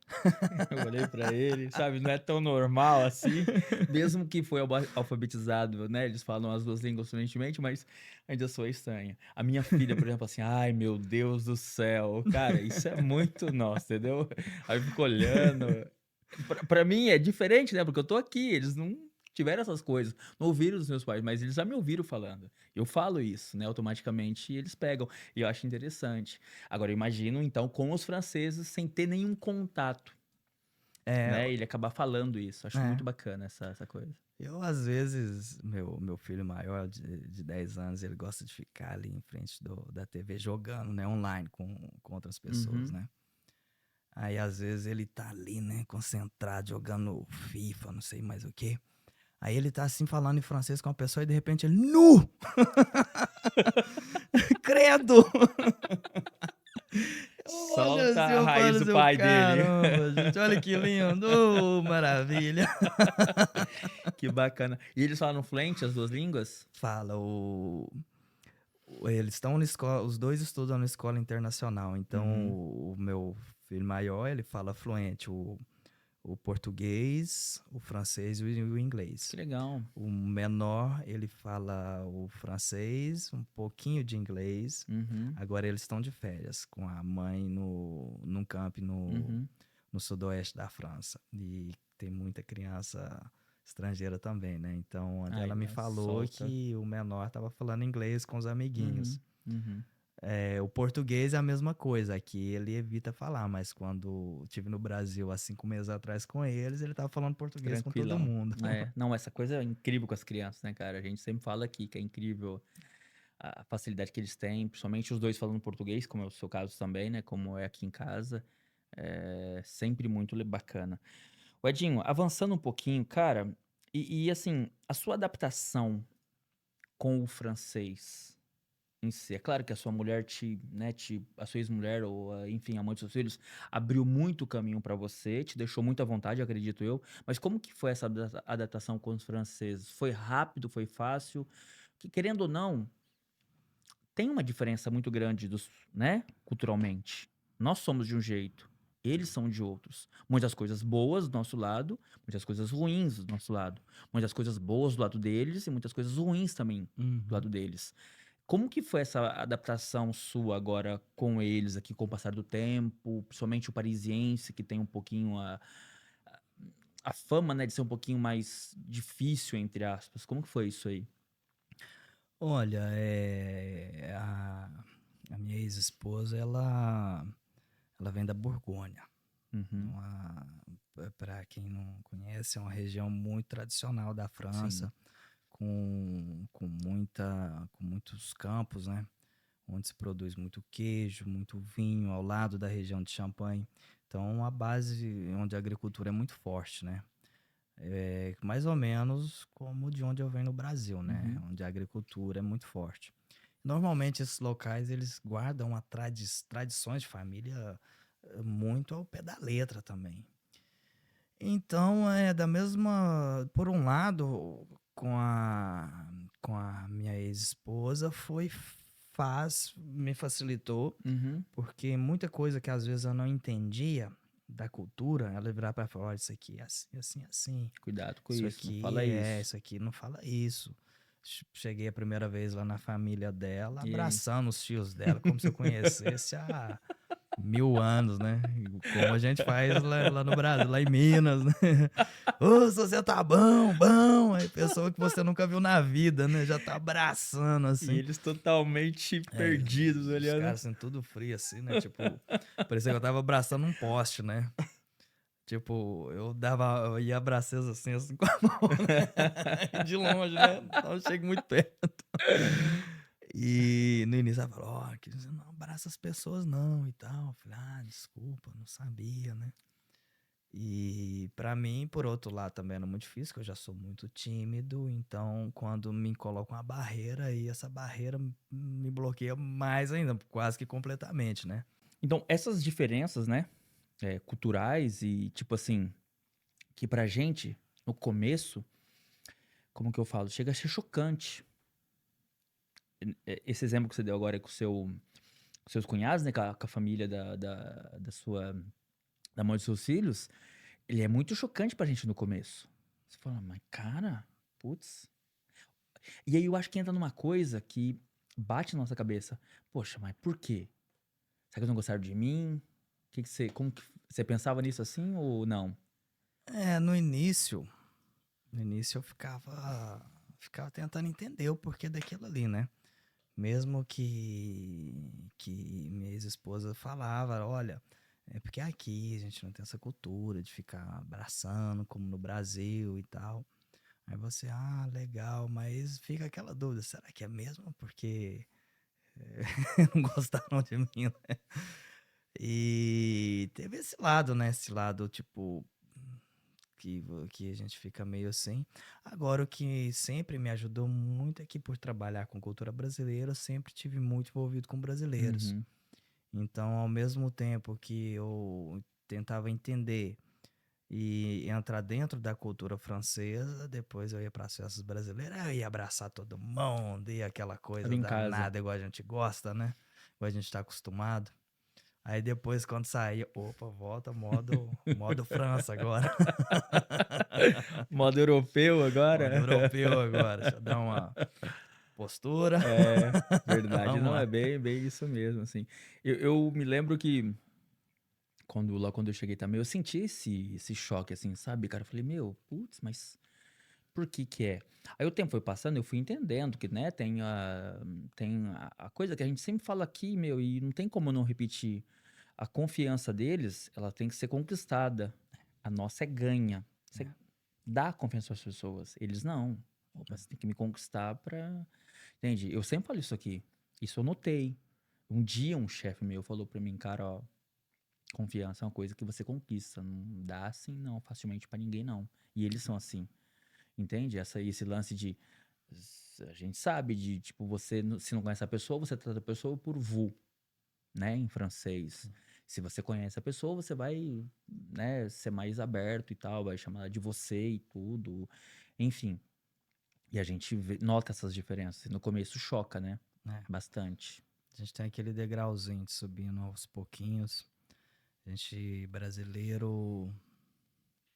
eu olhei pra ele, sabe, não é tão normal assim, mesmo que foi alfabetizado, né, eles falam as duas línguas fluentemente, mas ainda sou estranha. A minha filha, por exemplo, assim, ai meu Deus do céu, cara, isso é muito nosso, entendeu? Aí eu fico olhando, pra mim é diferente, né, porque eu tô aqui, eles não tiveram essas coisas, não ouviram dos meus pais, mas eles já me ouviram falando. Eu falo isso, né, automaticamente, e eles pegam, e eu acho interessante. Agora, eu imagino, então, com os franceses, sem ter nenhum contato, É, né? Ele acabar falando isso. Acho é. muito bacana essa coisa. Eu, às vezes, meu filho maior, de 10 anos, ele gosta de ficar ali em frente da TV jogando, né? Online com outras pessoas, Uhum. né? Aí, às vezes, ele tá ali, né? Concentrado, jogando FIFA, não sei mais o quê. Aí ele tá assim, falando em francês com uma pessoa e, de repente, ele... Nu! Credo! Olha Solta assim, a eu falo raiz do assim, "Ô, pai dele. caramba, gente, olha que lindo, ô, maravilha." Que bacana. E eles falam fluente as duas línguas? Fala, eles estão na escola, os dois estudam na escola internacional, então Uhum. o meu filho maior, ele fala fluente o português, o francês e o Que inglês. legal. O menor, ele fala o francês, um pouquinho de inglês. Uhum. Agora eles estão de férias com a mãe num camp Uhum. no sudoeste da França. E tem muita criança estrangeira também, né? Então, ela Aí, me ó, falou solta. que o menor estava falando inglês com os amiguinhos. Uhum. Uhum. O português é a mesma coisa, aqui ele evita falar, mas quando estive no Brasil há 5 meses atrás com eles, ele estava falando português com todo Tranquilão. mundo. É, não, essa coisa é incrível com as crianças, né, cara? A gente sempre fala aqui que é incrível a facilidade que eles têm, principalmente os dois falando português, como é o seu caso também, né? Como é aqui em casa. É sempre muito bacana. O Edinho, avançando um pouquinho, cara, assim, a sua adaptação com o francês em si, é claro que a sua mulher a sua ex-mulher, ou enfim, a mãe dos seus filhos, abriu muito o caminho pra você, te deixou muito à vontade, acredito eu, mas como que foi essa adaptação com os franceses? Foi rápido, foi fácil? Que, querendo ou não, tem uma diferença muito grande né, culturalmente. Nós somos de um jeito, eles são de outros. Muitas coisas boas do nosso lado, muitas coisas ruins do nosso lado. Muitas coisas boas do lado deles e muitas coisas ruins também do Uhum. lado deles. Como que foi essa adaptação sua agora com eles aqui com o passar do tempo, principalmente o parisiense que tem um pouquinho a fama, né, de ser um pouquinho mais difícil, entre aspas. Como que foi isso aí? Olha, a minha ex-esposa, ela vem da Borgonha. Uhum. Para quem não conhece, é uma região muito tradicional da Sim. França, com muitos campos, né? Onde se produz muito queijo, muito vinho, ao lado da região de Champagne. Então, a base onde a agricultura é muito forte, né? É mais ou menos como de onde eu venho no Brasil, né? Uhum. Onde a agricultura é muito forte. Normalmente, esses locais, eles guardam tradições de família muito ao pé da letra também. Então, por um lado, com a minha ex-esposa, me facilitou, Uhum. porque muita coisa que às vezes eu não entendia da cultura, ela virar para falar: olha, isso aqui é assim, assim, assim. Cuidado com isso, não fala isso. Isso aqui não fala isso. Cheguei a primeira vez lá na família dela, E aí? abraçando os tios dela, como se eu conhecesse há 1000 anos, né? Como a gente faz lá no Brasil, lá em Minas, né? Ô, você tá bom, bom. Aí pessoa que você nunca viu na vida, né? Já tá abraçando, E assim. eles totalmente É, perdidos os olhando. caras assim, tudo frio, assim, né? Tipo, parecia que eu tava abraçando um poste, né? Tipo, eu ia abraçar assim com a mão, né? De longe, né? Não chego muito perto. E no início ela falou: ó, que você não abraça as pessoas não e tal. Eu falei: ah, desculpa, não sabia, né? E pra mim, por outro lado, também era muito difícil, que eu já sou muito tímido, então quando me colocam uma barreira, aí essa barreira me bloqueia mais ainda, quase que completamente, né? Então, essas diferenças, né, culturais e, tipo assim, que pra gente, no começo, como que eu falo? Chega a ser chocante. Esse exemplo que você deu agora com com seus cunhados, né, com a família da mãe dos seus filhos, ele é muito chocante pra gente no começo. Você fala, mas cara, putz. E aí eu acho que entra numa coisa que bate na nossa cabeça. Poxa, mas por quê? Será que eles não gostaram de mim? Como que você pensava nisso assim ou não? É, no início eu ficava tentando entender o porquê daquilo ali, né? Mesmo que minha ex-esposa falava: olha, é porque aqui a gente não tem essa cultura de ficar abraçando como no Brasil e tal. Aí você, ah, legal, mas fica aquela dúvida, será que é mesmo? Porque não gostaram de mim, né? E teve esse lado, né? Esse lado, tipo, que a gente fica meio assim. Agora, o que sempre me ajudou muito é que, por trabalhar com cultura brasileira, eu sempre tive muito envolvido com brasileiros. Uhum. Então, ao mesmo tempo que eu tentava entender e entrar dentro da cultura francesa, depois eu ia para as festas brasileiras, eu ia abraçar todo mundo, e aquela Tava coisa em casa. danada, igual a gente gosta, né? Igual a gente está acostumado. Aí depois, quando saía, opa, volta modo França agora. Modo europeu Modo agora? europeu agora. Deixa eu dar uma postura. É, verdade. Vamos Não, é lá. bem isso mesmo, assim. Eu me lembro que quando eu cheguei também, eu senti esse choque, assim, sabe, cara? Eu falei, meu, putz, mas por que que é? Aí o tempo foi passando, eu fui entendendo que, né, tem a coisa que a gente sempre fala aqui, meu, e não tem como não repetir. A confiança deles, ela tem que ser conquistada. A nossa é ganha. Você dá confiança às pessoas. Eles não. Opa, você tem que me conquistar pra. Entende? Eu sempre falo isso aqui. Isso eu notei. Um dia um chefe meu falou pra mim, cara, ó, confiança é uma coisa que você conquista. Não dá assim, não, facilmente pra ninguém, não. E eles são assim. Entende? Esse lance de. A gente sabe de, tipo, se não conhece a pessoa, você trata a pessoa por vous, né, em francês. Se você conhece a pessoa, você vai, né, ser mais aberto e tal, vai chamar ela de você e tudo. Enfim. E a gente nota essas diferenças. No começo choca, né? É, Bastante. a gente tem aquele degrauzinho de subindo aos pouquinhos. A gente, brasileiro,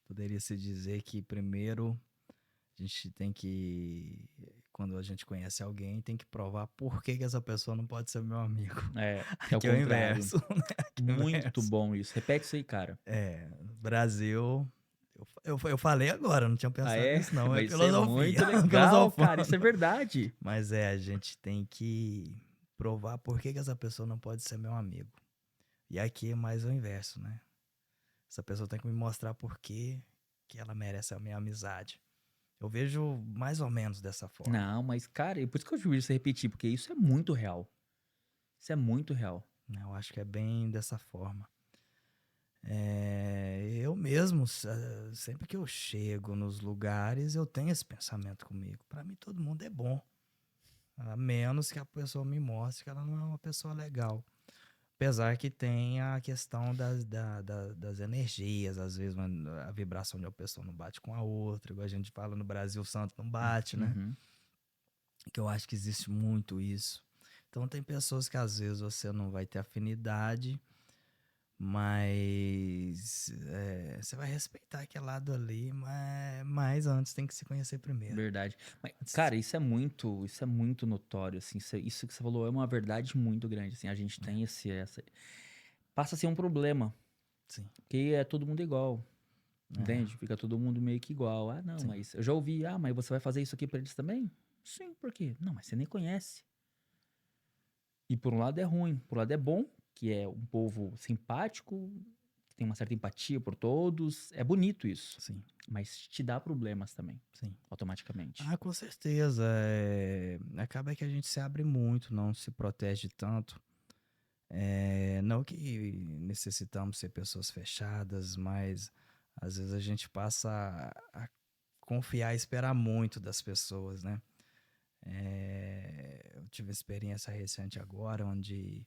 poderia se dizer que primeiro a gente tem que, quando a gente conhece alguém, tem que provar por que essa pessoa não pode ser meu amigo. Que é o Aqui é o contrário. inverso, né? Aqui é o Muito inverso. bom isso. Repete isso aí, cara. Brasil, Eu falei agora, não tinha Ah, pensado é? nisso, não. É Mas isso é filosofia. muito legal, cara. Filosofando. Isso é verdade. Mas a gente tem que provar por que essa pessoa não pode ser meu amigo. E aqui é mais o inverso, né? Essa pessoa tem que me mostrar por que ela merece a minha amizade. Eu vejo mais ou menos dessa forma. Não, mas, cara, é por isso que eu juro você repetir, porque isso é muito real. Isso é muito real. Né? Eu acho que é bem dessa forma. Eu mesmo, sempre que eu chego nos lugares, eu tenho esse pensamento comigo. Para mim, todo mundo é bom. A menos que a pessoa me mostre que ela não é uma pessoa legal. Apesar que tem a questão das energias, às vezes a vibração de uma pessoa não bate com a outra, igual a gente fala no Brasil, o santo não bate, né? Uhum. Que eu acho que existe muito isso. Então tem pessoas que às vezes você não vai ter afinidade, mas você vai respeitar aquele lado ali, mas antes tem que se conhecer primeiro. Verdade. Mas, cara, isso é muito notório, assim. Isso que você falou é uma verdade muito grande, assim. A gente tem passa a ser um problema, Sim, porque é todo mundo igual, é, entende? Fica todo mundo meio que igual. Ah, não, sim, mas eu já ouvi, mas você vai fazer isso aqui pra eles também? Sim, por quê? Não, mas você nem conhece. E por um lado é ruim, por um lado é bom, que é um povo simpático, que tem uma certa empatia por todos. É bonito isso, sim, mas te dá problemas também, sim. automaticamente. Ah, com certeza. Acaba que a gente se abre muito, não se protege tanto. Não que necessitamos ser pessoas fechadas, mas às vezes a gente passa a confiar e esperar muito das pessoas, né? Eu tive uma experiência recente agora, onde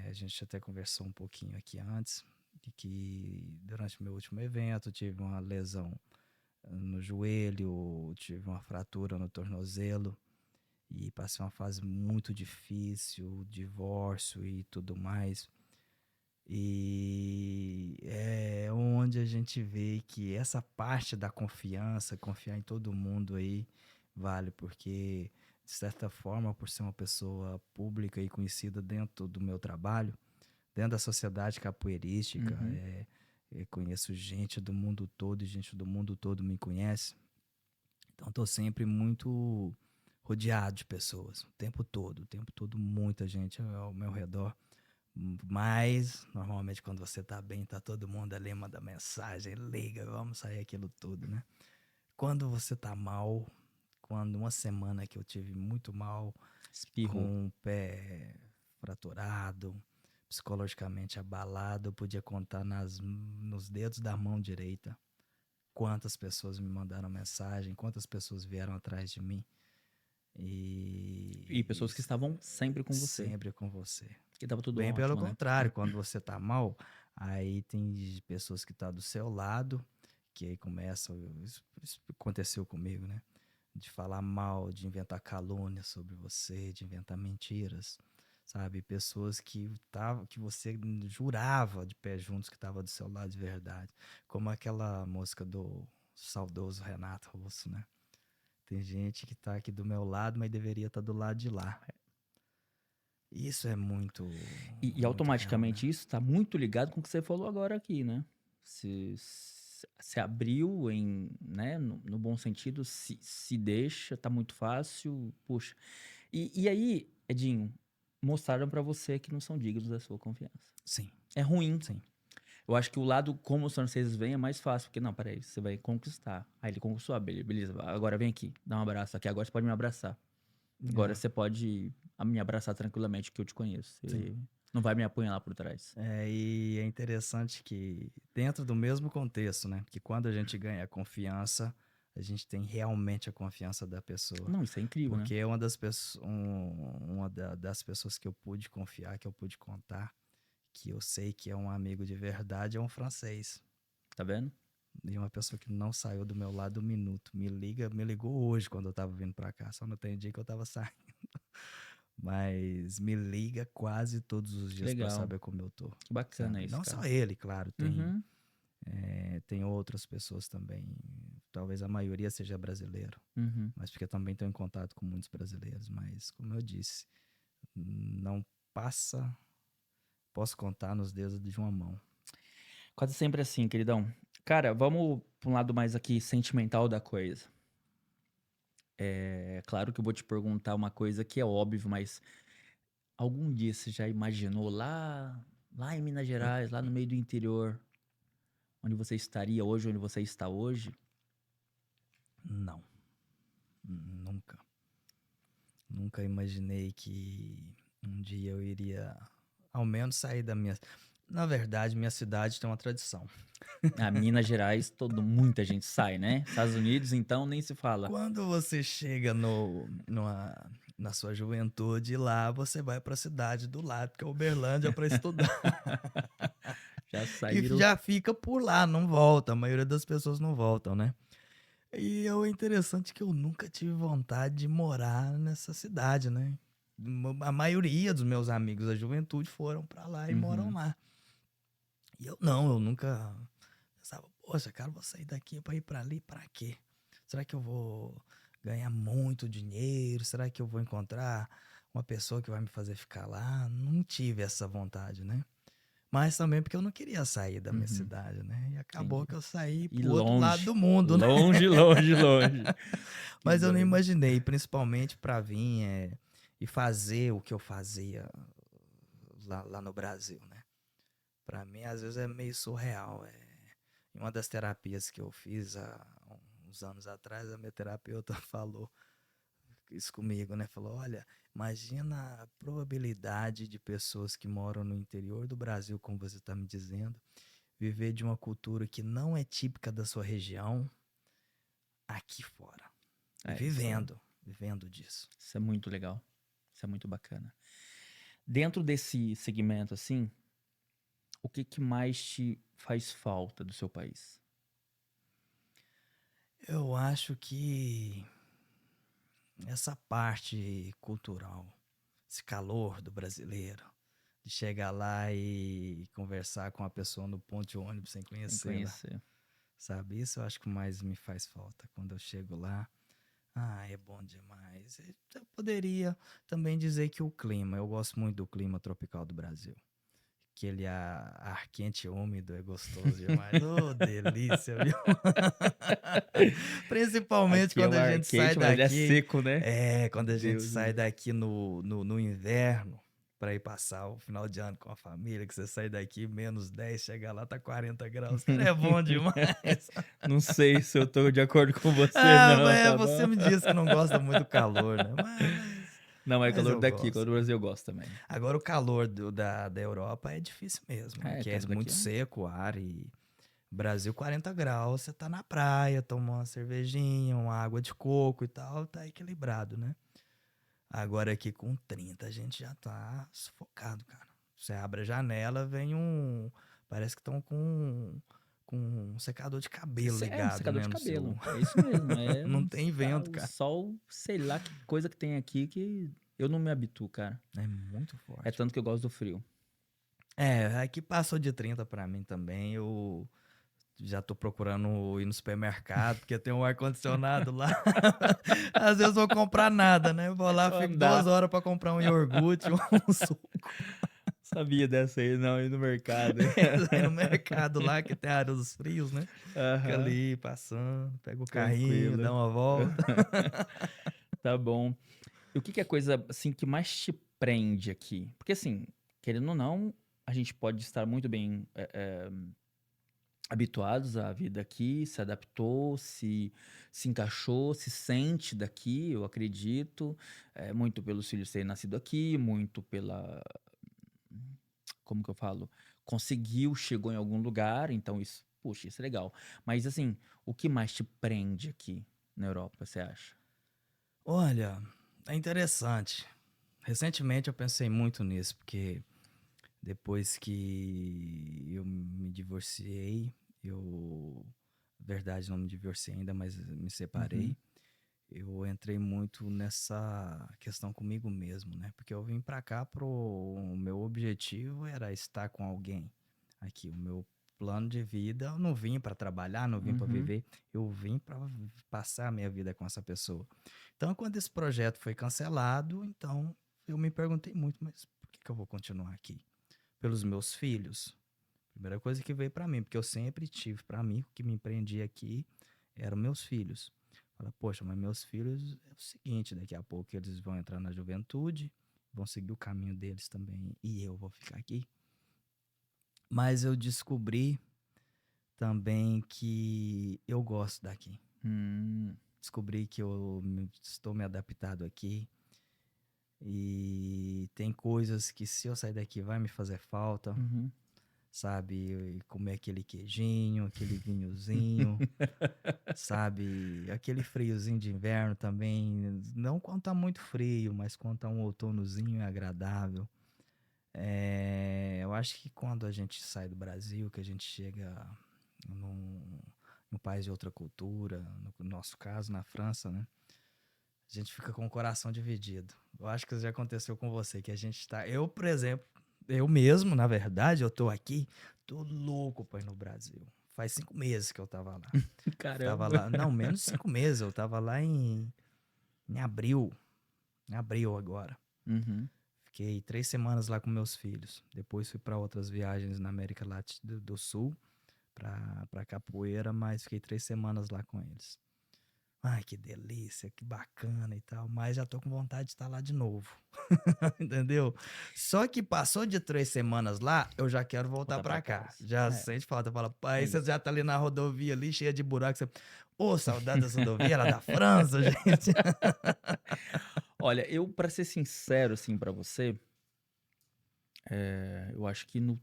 a gente até conversou um pouquinho aqui antes, de que durante o meu último evento eu tive uma lesão no joelho, tive uma fratura no tornozelo e passei uma fase muito difícil, divórcio e tudo mais. E é onde a gente vê que essa parte da confiança, confiar em todo mundo aí, vale, porque, de certa forma, por ser uma pessoa pública e conhecida dentro do meu trabalho, dentro da sociedade capoeirística, Uhum. conheço gente do mundo todo e gente do mundo todo me conhece. Então, estou sempre muito rodeado de pessoas, o tempo todo, muita gente ao meu redor. Mas, normalmente, quando você tá bem, tá todo mundo ali, manda mensagem, liga, vamos sair aquilo tudo, né? Quando você tá mal, quando uma semana que eu tive muito mal, Espirro. com o pé fraturado, psicologicamente abalado, eu podia contar nos dedos da mão direita quantas pessoas me mandaram mensagem, quantas pessoas vieram atrás de mim E e pessoas que estavam sempre com você. sempre com você. Que tava tudo Bem pelo ótimo, né? contrário, quando você tá mal, aí tem pessoas que tá do seu lado, que aí começam, isso aconteceu comigo, né? De falar mal, de inventar calúnias sobre você, de inventar mentiras, sabe? Pessoas que você jurava de pé juntos que tava do seu lado de verdade. Como aquela música do saudoso Renato Russo, né? Tem gente que tá aqui do meu lado, mas deveria estar do lado de lá. Isso é muito, E muito real, né? automaticamente isso tá muito ligado com o que você falou agora aqui, né? Se abriu né, no bom sentido, se deixa, tá muito fácil, puxa. E aí, Edinho, mostraram pra você que não são dignos da sua confiança. Sim, É ruim. sim. Eu acho que o lado como os franceses veem é mais fácil, porque não, peraí, você vai conquistar. Aí ele conquistou, beleza, agora vem aqui, dá um abraço aqui, agora você pode me abraçar. Agora É, você pode me abraçar tranquilamente, que eu te conheço. sim. Você não vai me apunhalar por trás. E é interessante que, dentro do mesmo contexto, né? Que quando a gente ganha a confiança, a gente tem realmente a confiança da pessoa. Não, isso é incrível, né? Porque das pessoas que eu pude confiar, que eu pude contar, que eu sei que é um amigo de verdade, é um francês. Tá vendo? E uma pessoa que não saiu do meu lado um minuto. Me ligou hoje quando eu tava vindo pra cá. Só não tem dia que eu tava saindo. Mas me liga quase todos os Que dias pra legal. saber como eu tô, Que bacana sabe? isso, Não cara. só ele, claro, Uhum. tem outras pessoas também. Talvez a maioria seja brasileiro, Uhum. mas porque também estou em contato com muitos brasileiros. Mas, como eu disse, não posso contar nos dedos de uma mão. Quase sempre assim, queridão. Cara, vamos para um lado mais aqui sentimental da coisa. É claro que eu vou te perguntar uma coisa que é óbvio, mas algum dia você já imaginou lá em Minas Gerais, lá no meio do interior, onde você estaria hoje, onde você está hoje? Não, nunca. Nunca imaginei que um dia eu iria, ao menos, sair da minha. Na verdade, minha cidade tem uma tradição. Ah, Minas Gerais, muita gente sai, né? Estados Unidos, então, nem se fala. Quando você chega na sua juventude lá, você vai para a cidade do lado, que é Uberlândia, para estudar. Já E saíram. já fica por lá, não volta. A maioria das pessoas não voltam, né? E é interessante que eu nunca tive vontade de morar nessa cidade, né? A maioria dos meus amigos da juventude foram para lá e moram Uhum. lá. E eu não, eu nunca pensava, poxa, cara, vou sair daqui para ir para ali, para quê? Será que eu vou ganhar muito dinheiro? Será que eu vou encontrar uma pessoa que vai me fazer ficar lá? Não tive essa vontade, né? Mas também porque eu não queria sair da minha Uhum. cidade, né? E acabou Entendi. que eu saí E pro outro lado longe, do mundo, né? longe, longe, longe. Que Mas eu não doido. imaginei, principalmente para vir e fazer o que eu fazia lá no Brasil, né? Para mim, às vezes é meio surreal. Em uma das terapias que eu fiz há uns anos atrás, a minha terapeuta falou isso comigo, né? Falou: olha, imagina a probabilidade de pessoas que moram no interior do Brasil, como você está me dizendo, viver de uma cultura que não é típica da sua região aqui fora. E É, isso, vivendo disso. isso é muito legal. Isso é muito bacana. Dentro desse segmento, assim, o que que mais te faz falta do seu país? Eu acho que essa parte cultural, esse calor do brasileiro, de chegar lá e conversar com a pessoa no ponto de ônibus sem Sem conhecê-la, conhecer. sabe? Isso eu acho que mais me faz falta quando eu chego lá. Ah, é bom demais. Eu poderia também dizer que o clima, eu gosto muito do clima tropical do Brasil. Aquele ar quente e úmido é gostoso demais. Ô, delícia, viu? Principalmente Aqui é quando o a ar gente sai quente, mas ele é daqui. seco, né? Quando a gente Deus me sai livre. daqui no inverno para ir passar o final de ano com a família, que você sai daqui -10, chega lá, tá 40 graus. Cara, é bom demais. Não sei se eu tô de acordo com você, não, tá Você bom? me disse que não gosta muito do calor, né? Não, é Mas calor eu daqui, calor gosto, do cara. Brasil eu gosto também. Agora, o calor da Europa é difícil mesmo, né? É, Que é temos aqui, muito seco o ar e Brasil 40 graus, você tá na praia, toma uma cervejinha, uma água de coco e tal, tá equilibrado, né? Agora aqui com 30 a gente já tá sufocado, cara. Você abre a janela, vem parece que estão com um secador de cabelo é um ligado, secador né, de no cabelo. seu. É isso mesmo. Não tem Tá, vento, o cara. sol, sei lá que coisa que tem aqui que eu não me habituo, cara. É muito É forte. tanto que eu gosto do frio. Aqui passou de 30 pra mim também. Eu já tô procurando ir no supermercado, porque tem um ar-condicionado lá. Às vezes eu vou comprar nada, né? Eu vou lá, fico Andar. 2 horas pra comprar um iogurte, um suco. Sabia dessa aí, não, ir no mercado. Aí no mercado lá, que tem a área dos frios, né? Fica Aham, ali passando, pega o carrinho, dá tranquilo. uma volta. Tá bom. E o que que é a coisa, assim, que mais te prende aqui? Porque, assim, querendo ou não, a gente pode estar muito bem habituados à vida aqui, se adaptou, se encaixou, se sente daqui, eu acredito. Muito pelos filhos terem nascido aqui, muito pela, como que eu falo? Conseguiu, chegou em algum lugar, então isso, puxa, isso é legal. Mas, assim, o que mais te prende aqui na Europa, você acha? Olha, é interessante. Recentemente eu pensei muito nisso, porque depois que eu me divorciei, na verdade não me divorciei ainda, mas me Uhum, separei. Eu entrei muito nessa questão comigo mesmo, né? Porque eu vim pra cá o meu objetivo era estar com alguém aqui. O meu plano de vida, eu não vim pra trabalhar, não vim pra uhum. viver, eu vim pra passar a minha vida com essa pessoa. Então, quando esse projeto foi cancelado, então eu me perguntei muito, mas por que que eu vou continuar aqui? Pelos meus filhos? Primeira coisa que veio pra mim, porque eu sempre tive pra mim, o que me prendia aqui eram meus filhos. Fala, poxa, mas meus filhos é o seguinte, daqui a pouco eles vão entrar na juventude, vão seguir o caminho deles também, e eu vou ficar aqui. Mas eu descobri também que eu gosto daqui. Hum, Descobri que estou me adaptado aqui. E tem coisas que se eu sair daqui vai me fazer falta, uhum. sabe? E comer aquele queijinho, aquele vinhozinho, sabe? Aquele friozinho de inverno também. Não quando tá muito frio, mas quando tá um outonozinho é agradável. Eu acho que quando a gente sai do Brasil, que a gente chega num país de outra cultura, no nosso caso, na França, né? A gente fica com o coração dividido. Eu acho que isso já aconteceu com você, que a gente tá. Eu, por exemplo, eu mesmo, na verdade, eu tô aqui, tô louco pra ir no Brasil. Faz 5 meses que eu tava lá. Tava Caramba. lá, não, menos de 5 meses. Eu tava lá em abril. Em abril agora. Uhum. Fiquei 3 semanas lá com meus filhos. Depois fui para outras viagens na América Latina do Sul, pra Capoeira, mas fiquei 3 semanas lá com eles. Ai, que delícia, que bacana e tal, mas já tô com vontade de estar lá de novo, entendeu? Só que passou de 3 semanas lá, eu já quero voltar Voltar pra pra cá. casa. Já sente falta, fala, É pai, você isso. já tá ali na rodovia ali, cheia de buracos. Você... Ô, saudade dessa rodovia, ela é da França, gente. Olha, eu, pra ser sincero, assim, pra você, eu acho que no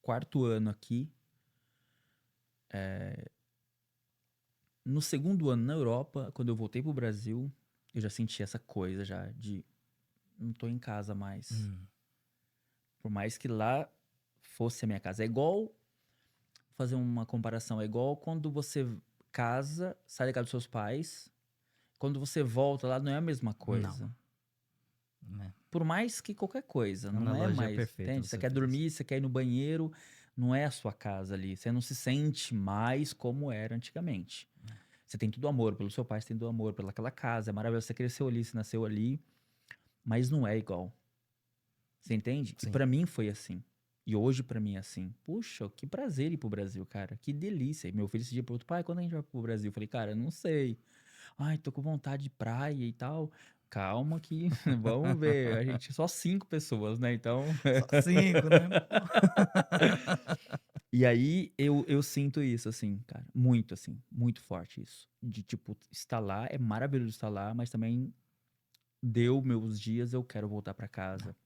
quarto ano aqui, no segundo ano na Europa, quando eu voltei pro Brasil, eu já senti essa coisa já de não tô em casa mais. Hum, Por mais que lá fosse a minha casa. É igual, vou fazer uma comparação, é igual quando você casa, sai da casa dos seus pais, quando você volta lá não é a mesma não, coisa. né? Por mais que qualquer coisa, não é Analogia mais, perfeita entende? Você você quer fez. dormir, você quer ir no banheiro, não é a sua casa ali. Você não se sente mais como era antigamente. Você tem tudo amor pelo seu pai, você tem tudo amor pelaquela casa, é maravilhoso, você cresceu ali, você nasceu ali, mas não é igual. Você entende? E Sim. pra mim foi assim. E hoje pra mim é assim. Puxa, que prazer ir pro Brasil, cara. Que delícia. E meu filho esse dia perguntou, pai, quando a gente vai pro Brasil? Eu falei, cara, não sei. Ai, tô com vontade de praia e tal. Calma que vamos ver. A gente é só 5 pessoas, né? Então. Só 5, né? E aí eu sinto isso, assim, cara. Muito, assim. Muito forte isso. De tipo, estar lá é maravilhoso estar lá, mas também deu meus dias, eu quero voltar pra casa.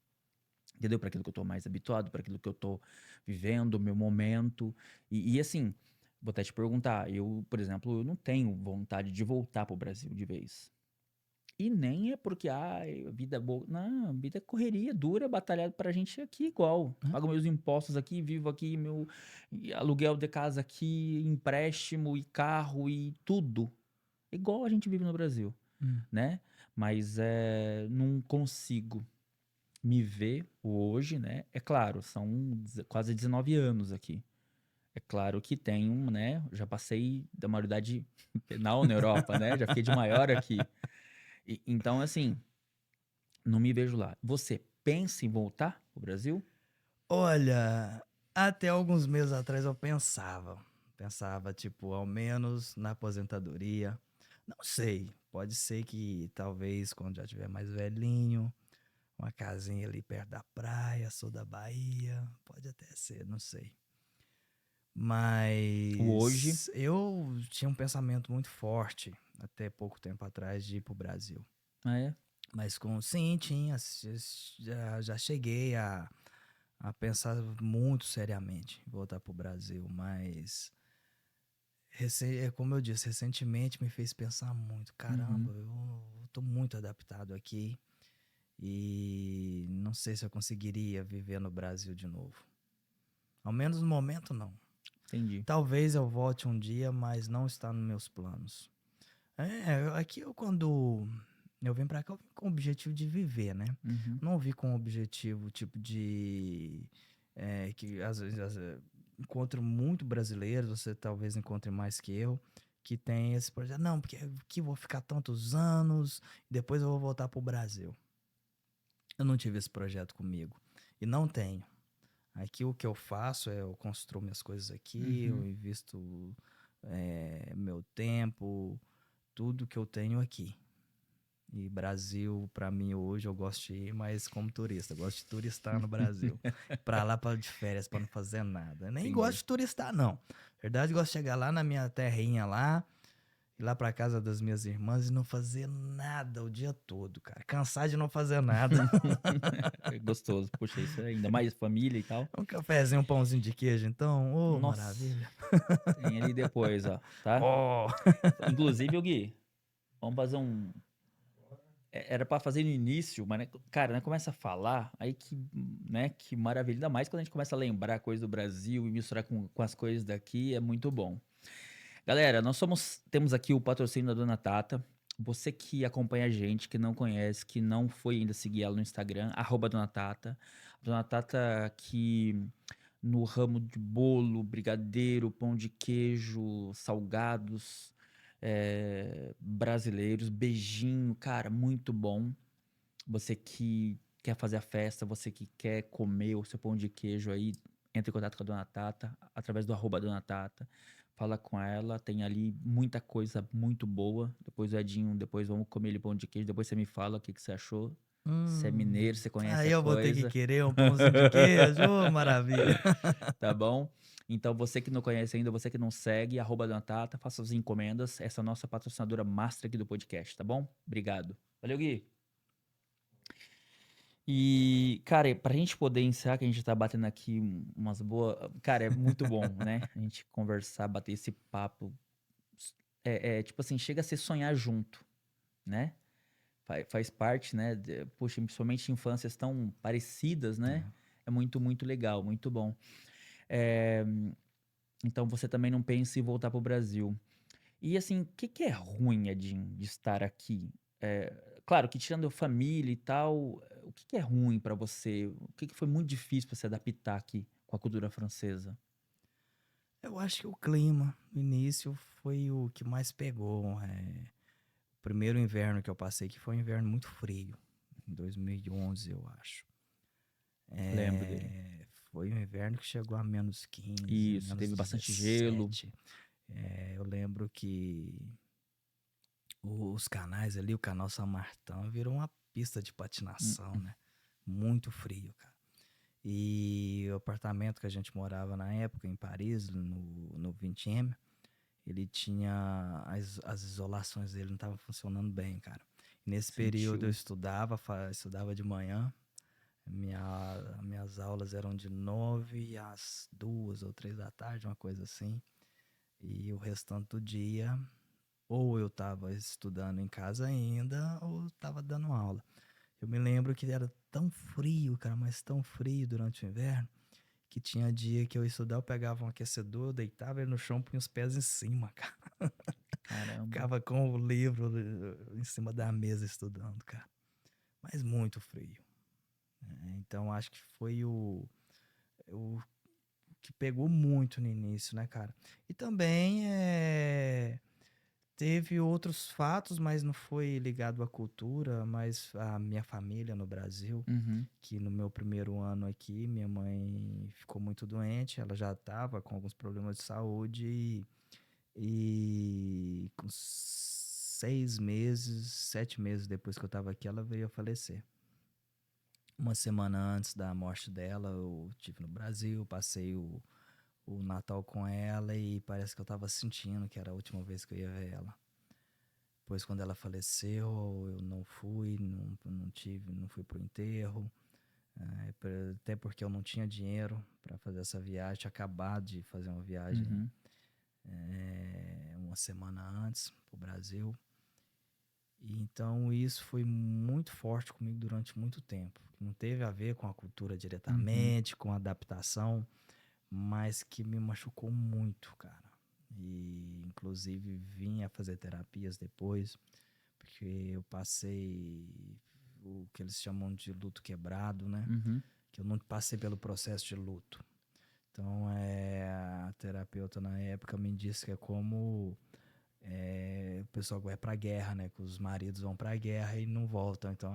Entendeu? Para aquilo que eu tô mais habituado, para aquilo que eu tô vivendo, o meu momento. E assim, vou até te perguntar, eu, por exemplo, eu não tenho vontade de voltar pro Brasil de vez. E nem é porque, ai, vida é boa. Não, vida é correria, dura, batalhado pra gente aqui igual. Pago meus impostos aqui, vivo aqui, meu aluguel de casa aqui, empréstimo e carro e tudo. Igual a gente vive no Brasil, Hum. né? Mas não consigo me ver hoje, né? É claro, são quase 19 anos aqui. É claro que tem né? Já passei da maioridade penal na Europa, né? Já fiquei de maior aqui. Então, assim, não me vejo lá. Você pensa em voltar pro Brasil? Olha, até alguns meses atrás eu pensava. Pensava, tipo, ao menos na aposentadoria. Não sei, pode ser que talvez quando já tiver mais velhinho, uma casinha ali perto da praia, sou da Bahia, pode até ser, não sei. Hoje, Mas eu tinha um pensamento muito forte, até pouco tempo atrás, de ir pro Brasil. é, Mas sim, tinha, já cheguei a pensar muito seriamente em voltar pro Brasil, mas como eu disse, recentemente me fez pensar muito. uhum, Caramba, eu tô muito adaptado aqui e não sei se eu conseguiria viver no Brasil de novo. Ao menos no momento, não. entendi. Talvez eu volte um dia, mas não está nos meus planos. Aqui quando eu vim pra cá, eu vim com o objetivo de viver, né? Uhum, Não vim com o objetivo, tipo, que às vezes encontro muito brasileiros, você talvez encontre mais que eu, que tem esse projeto. Não, porque aqui eu vou ficar tantos anos, depois eu vou voltar pro Brasil. Eu não tive esse projeto comigo. E não tenho. Aqui o que eu faço é eu construo minhas coisas aqui, eu Uhum. invisto meu tempo, tudo que eu tenho aqui. E Brasil, pra mim, hoje, eu gosto de ir, mas como turista. Eu gosto de turistar no Brasil. Pra lá de férias, pra não fazer nada. Eu nem gosto Entendi. de turistar, não. Na verdade, eu gosto de chegar lá na minha terrinha lá, ir lá pra casa das minhas irmãs e não fazer nada o dia todo, cara. Cansar de não fazer nada. É gostoso. Puxa, isso é ainda mais família e tal. Um cafezinho, um pãozinho de queijo, então. Ô, Nossa, maravilha. tem ali depois, ó, tá? Ó. Inclusive, o Gui, vamos fazer um. Era pra fazer no início, mas, né, cara, né, começa a falar, aí que, né, que maravilha. Ainda mais quando a gente começa a lembrar coisas do Brasil e misturar com as coisas daqui, é muito bom. Galera, temos aqui o patrocínio da Dona Tata. Você que acompanha a gente, que não conhece, que não foi ainda seguir ela no Instagram, @Dona Tata. Dona Tata que no ramo de bolo, brigadeiro, pão de queijo, salgados brasileiros, beijinho, cara, muito bom. Você que quer fazer a festa, você que quer comer o seu pão de queijo aí, entre em contato com a Dona Tata, através do @Dona Tata. Fala com ela, tem ali muita coisa muito boa. Depois o Edinho, depois vamos comer ele pão de queijo. Depois você me fala o que você achou. Você é mineiro, você conhece Aí a eu vou ter que coisa. querer um pãozinho de queijo. Ô, maravilha. Tá bom? Então, você que não conhece ainda, você que não segue, @Dona Tata, faça as encomendas. Essa é a nossa patrocinadora master aqui do podcast, tá bom? Obrigado. Valeu, Gui. E, cara, pra gente poder encerrar, que a gente tá batendo aqui umas boas. Cara, é muito bom, né? A gente conversar, bater esse papo. Tipo assim, chega a ser sonhar junto, né? Faz parte, né? Poxa, principalmente infâncias tão parecidas, né? É muito, muito legal, muito bom. É, então você também não pensa em voltar pro Brasil. E assim, o que que é ruim, Edinho, de estar aqui? Claro que tirando a família e tal, o que que é ruim pra você? O que que foi muito difícil pra se adaptar aqui com a cultura francesa? Eu acho que o clima, no início, foi o que mais pegou. O primeiro inverno que eu passei aqui foi um inverno muito frio, em 2011, eu acho. Lembro dele. Foi um inverno que chegou a -15, Isso, teve bastante gelo. -17. Eu lembro que os canais ali, o canal São Martin, virou uma pista de Hum, patinação, né? Muito frio, cara. E o apartamento que a gente morava na época, em Paris, no 20M, ele tinha. As isolações dele não estavam funcionando bem, cara. E nesse período eu sentiu. estudava de manhã. Minhas aulas eram de 9 às 2 ou 3 da tarde, uma coisa assim. E o restante do dia, ou eu estava estudando em casa ainda, ou estava dando aula. Eu me lembro que era tão frio, cara, mas tão frio durante o inverno, que tinha dia que eu ia estudar, eu pegava um aquecedor, deitava ele no chão, punha os pés em cima, cara. Caramba. Ficava com o livro em cima da mesa estudando, cara. Mas muito frio. Então acho que foi o que pegou muito no início, né, cara? E também teve outros fatos, mas não foi ligado à cultura, mas à minha família no Brasil, Uhum. que no meu primeiro ano aqui, minha mãe ficou muito doente, ela já estava com alguns problemas de saúde e com 6 meses, 7 meses depois que eu estava aqui, ela veio a falecer. Uma semana antes da morte dela, eu estive no Brasil, passei o Natal com ela e parece que eu tava sentindo que era a última vez que eu ia ver ela. Depois, quando ela faleceu, eu não fui, não fui pro enterro, até porque eu não tinha dinheiro para fazer essa viagem, tinha acabado de fazer uma viagem Uhum. uma semana antes pro Brasil. E então isso foi muito forte comigo durante muito tempo. Não teve a ver com a cultura Uhum. diretamente, com a adaptação, mas que me machucou muito, cara. E inclusive vim a fazer terapias depois, porque eu passei o que eles chamam de luto quebrado, né? Uhum. Que eu não passei pelo processo de luto. Então, a terapeuta na época me disse que é como o pessoal vai pra guerra, né? Que os maridos vão pra guerra e não voltam. Então,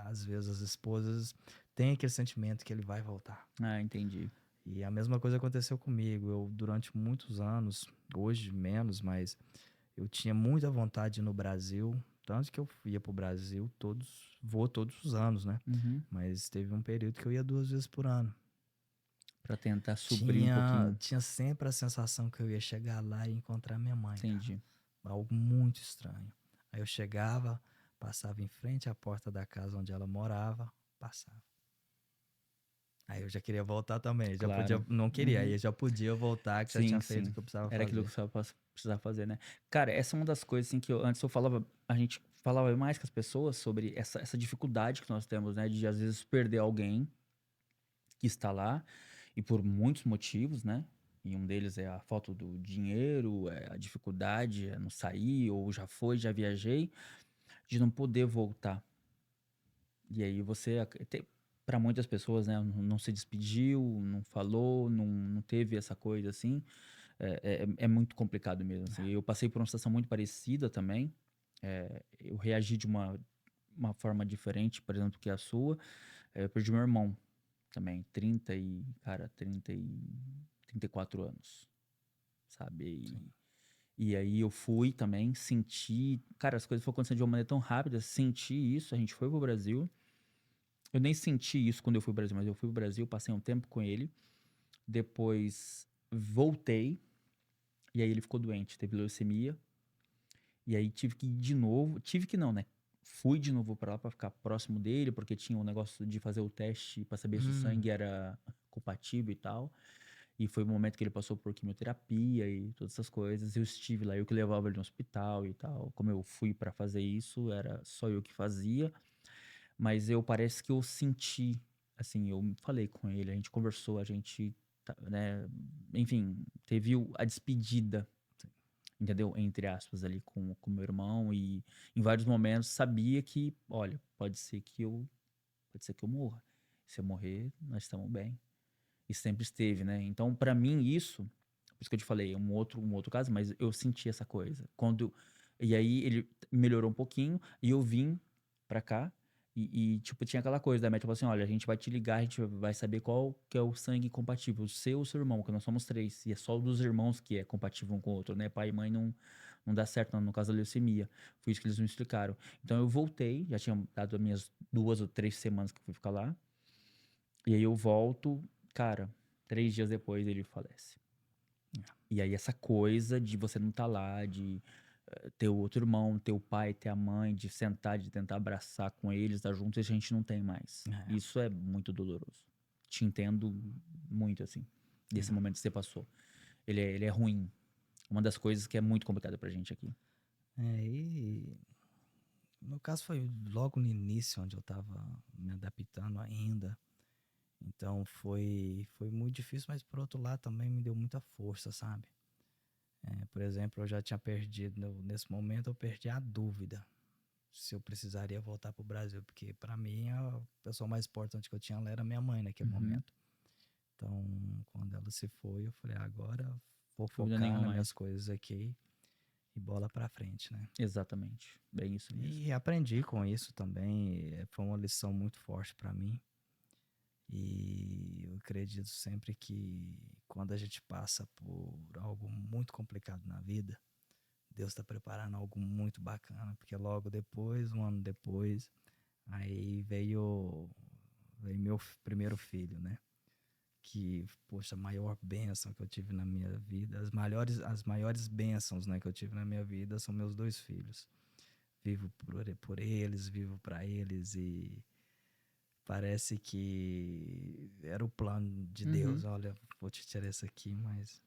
às vezes as esposas têm aquele sentimento que ele vai voltar. Ah, entendi. E a mesma coisa aconteceu comigo. Eu, durante muitos anos, hoje menos, mas eu tinha muita vontade de ir no Brasil. Tanto que eu ia pro Brasil vou todos os anos, né? Uhum. Mas teve um período que eu ia 2 vezes por ano. Pra tentar suprir um Tinha, pouquinho. tinha sempre a sensação que eu ia chegar lá e encontrar minha mãe, cara. Entendi. Algo muito estranho. Aí eu chegava, passava em frente à porta da casa onde ela morava, passava. Aí eu já queria voltar também, já podia, Claro. não queria, aí Uhum. eu já podia voltar, que já Sim, tinha feito o sim. que eu precisava Era aquilo fazer. que você precisava fazer, né? Cara, essa é uma das coisas assim, que antes eu falava, a gente falava mais com as pessoas sobre essa dificuldade que nós temos, né? De às vezes perder alguém que está lá, e por muitos motivos, né? E um deles é a falta do dinheiro, é a dificuldade, é não sair, ou já foi, já viajei, de não poder voltar. E aí você, para muitas pessoas, né? Não se despediu, não falou, não teve essa coisa assim. É muito complicado mesmo, assim. Eu passei por uma situação muito parecida também. Eu reagi de uma forma diferente, por exemplo, que a sua. Eu perdi meu irmão também, 34 anos, sabe? E aí eu fui também, senti. Cara, as coisas foram acontecendo de uma maneira tão rápida, senti isso. A gente foi pro Brasil. Eu nem senti isso quando eu fui pro Brasil, mas eu fui pro Brasil, passei um tempo com ele. Depois voltei. E aí ele ficou doente, teve leucemia. E aí tive que ir de novo. Tive que não, né? Fui de novo pra lá pra ficar próximo dele, porque tinha um negócio de fazer o teste pra saber se o Hum, sangue era compatível e tal. E foi o momento que ele passou por quimioterapia e todas essas coisas. Eu estive lá, eu que levava ele no hospital e tal. Como eu fui pra fazer isso, era só eu que fazia. Mas eu parece que eu senti, assim, eu falei com ele, a gente conversou, a gente, né, enfim, teve a despedida, entendeu? Entre aspas, ali com meu irmão, e em vários momentos sabia que, olha, pode ser que eu morra. Se eu morrer, nós estamos bem. E sempre esteve, né? Então, pra mim, isso, por isso que eu te falei, um outro caso, mas eu senti essa coisa. E aí ele melhorou um pouquinho, e eu vim pra cá, tipo, tinha aquela coisa da médica, falou assim, olha, a gente vai te ligar, a gente vai saber qual que é o sangue compatível, o seu ou o seu irmão, que nós somos 3, e é só o dos irmãos que é compatível um com o outro, né? Pai e mãe não dá certo no caso da leucemia. Foi isso que eles me explicaram. Então eu voltei, já tinha dado as minhas 2 ou 3 semanas que eu fui ficar lá, e aí eu volto, cara, 3 dias depois ele falece. E aí essa coisa de você não estar lá, de ter o outro irmão, ter o pai, ter a mãe, de sentar, de tentar abraçar com eles, estar juntos, a gente não tem mais. é, Isso é muito doloroso. Te entendo muito, assim, desse é. momento que você passou. Ele é ruim. Uma das coisas que é muito complicada pra gente aqui. E no caso foi logo no início, onde eu tava me adaptando ainda. Então foi muito difícil, mas por outro lado também me deu muita força, sabe? Por exemplo, eu já tinha perdido, nesse momento eu perdi a dúvida se eu precisaria voltar pro Brasil, porque para mim a pessoa mais importante que eu tinha lá era minha mãe naquele Uhum. momento. Então, quando ela se foi, eu falei, agora vou Dúvida focar nenhuma nas minhas mais. coisas aqui e bola pra frente, né? Exatamente. Bem isso mesmo. E aprendi com isso também, foi uma lição muito forte para mim. E eu acredito sempre que quando a gente passa por algo muito complicado na vida, Deus está preparando algo muito bacana, porque logo depois, um ano depois, aí veio meu primeiro filho, né? Que, poxa, a maior bênção que eu tive na minha vida, as maiores bênçãos, né, que eu tive na minha vida são meus 2 filhos. Vivo por eles, vivo para eles e parece que era o plano de Uhum. Deus. Olha, vou te tirar isso aqui, mas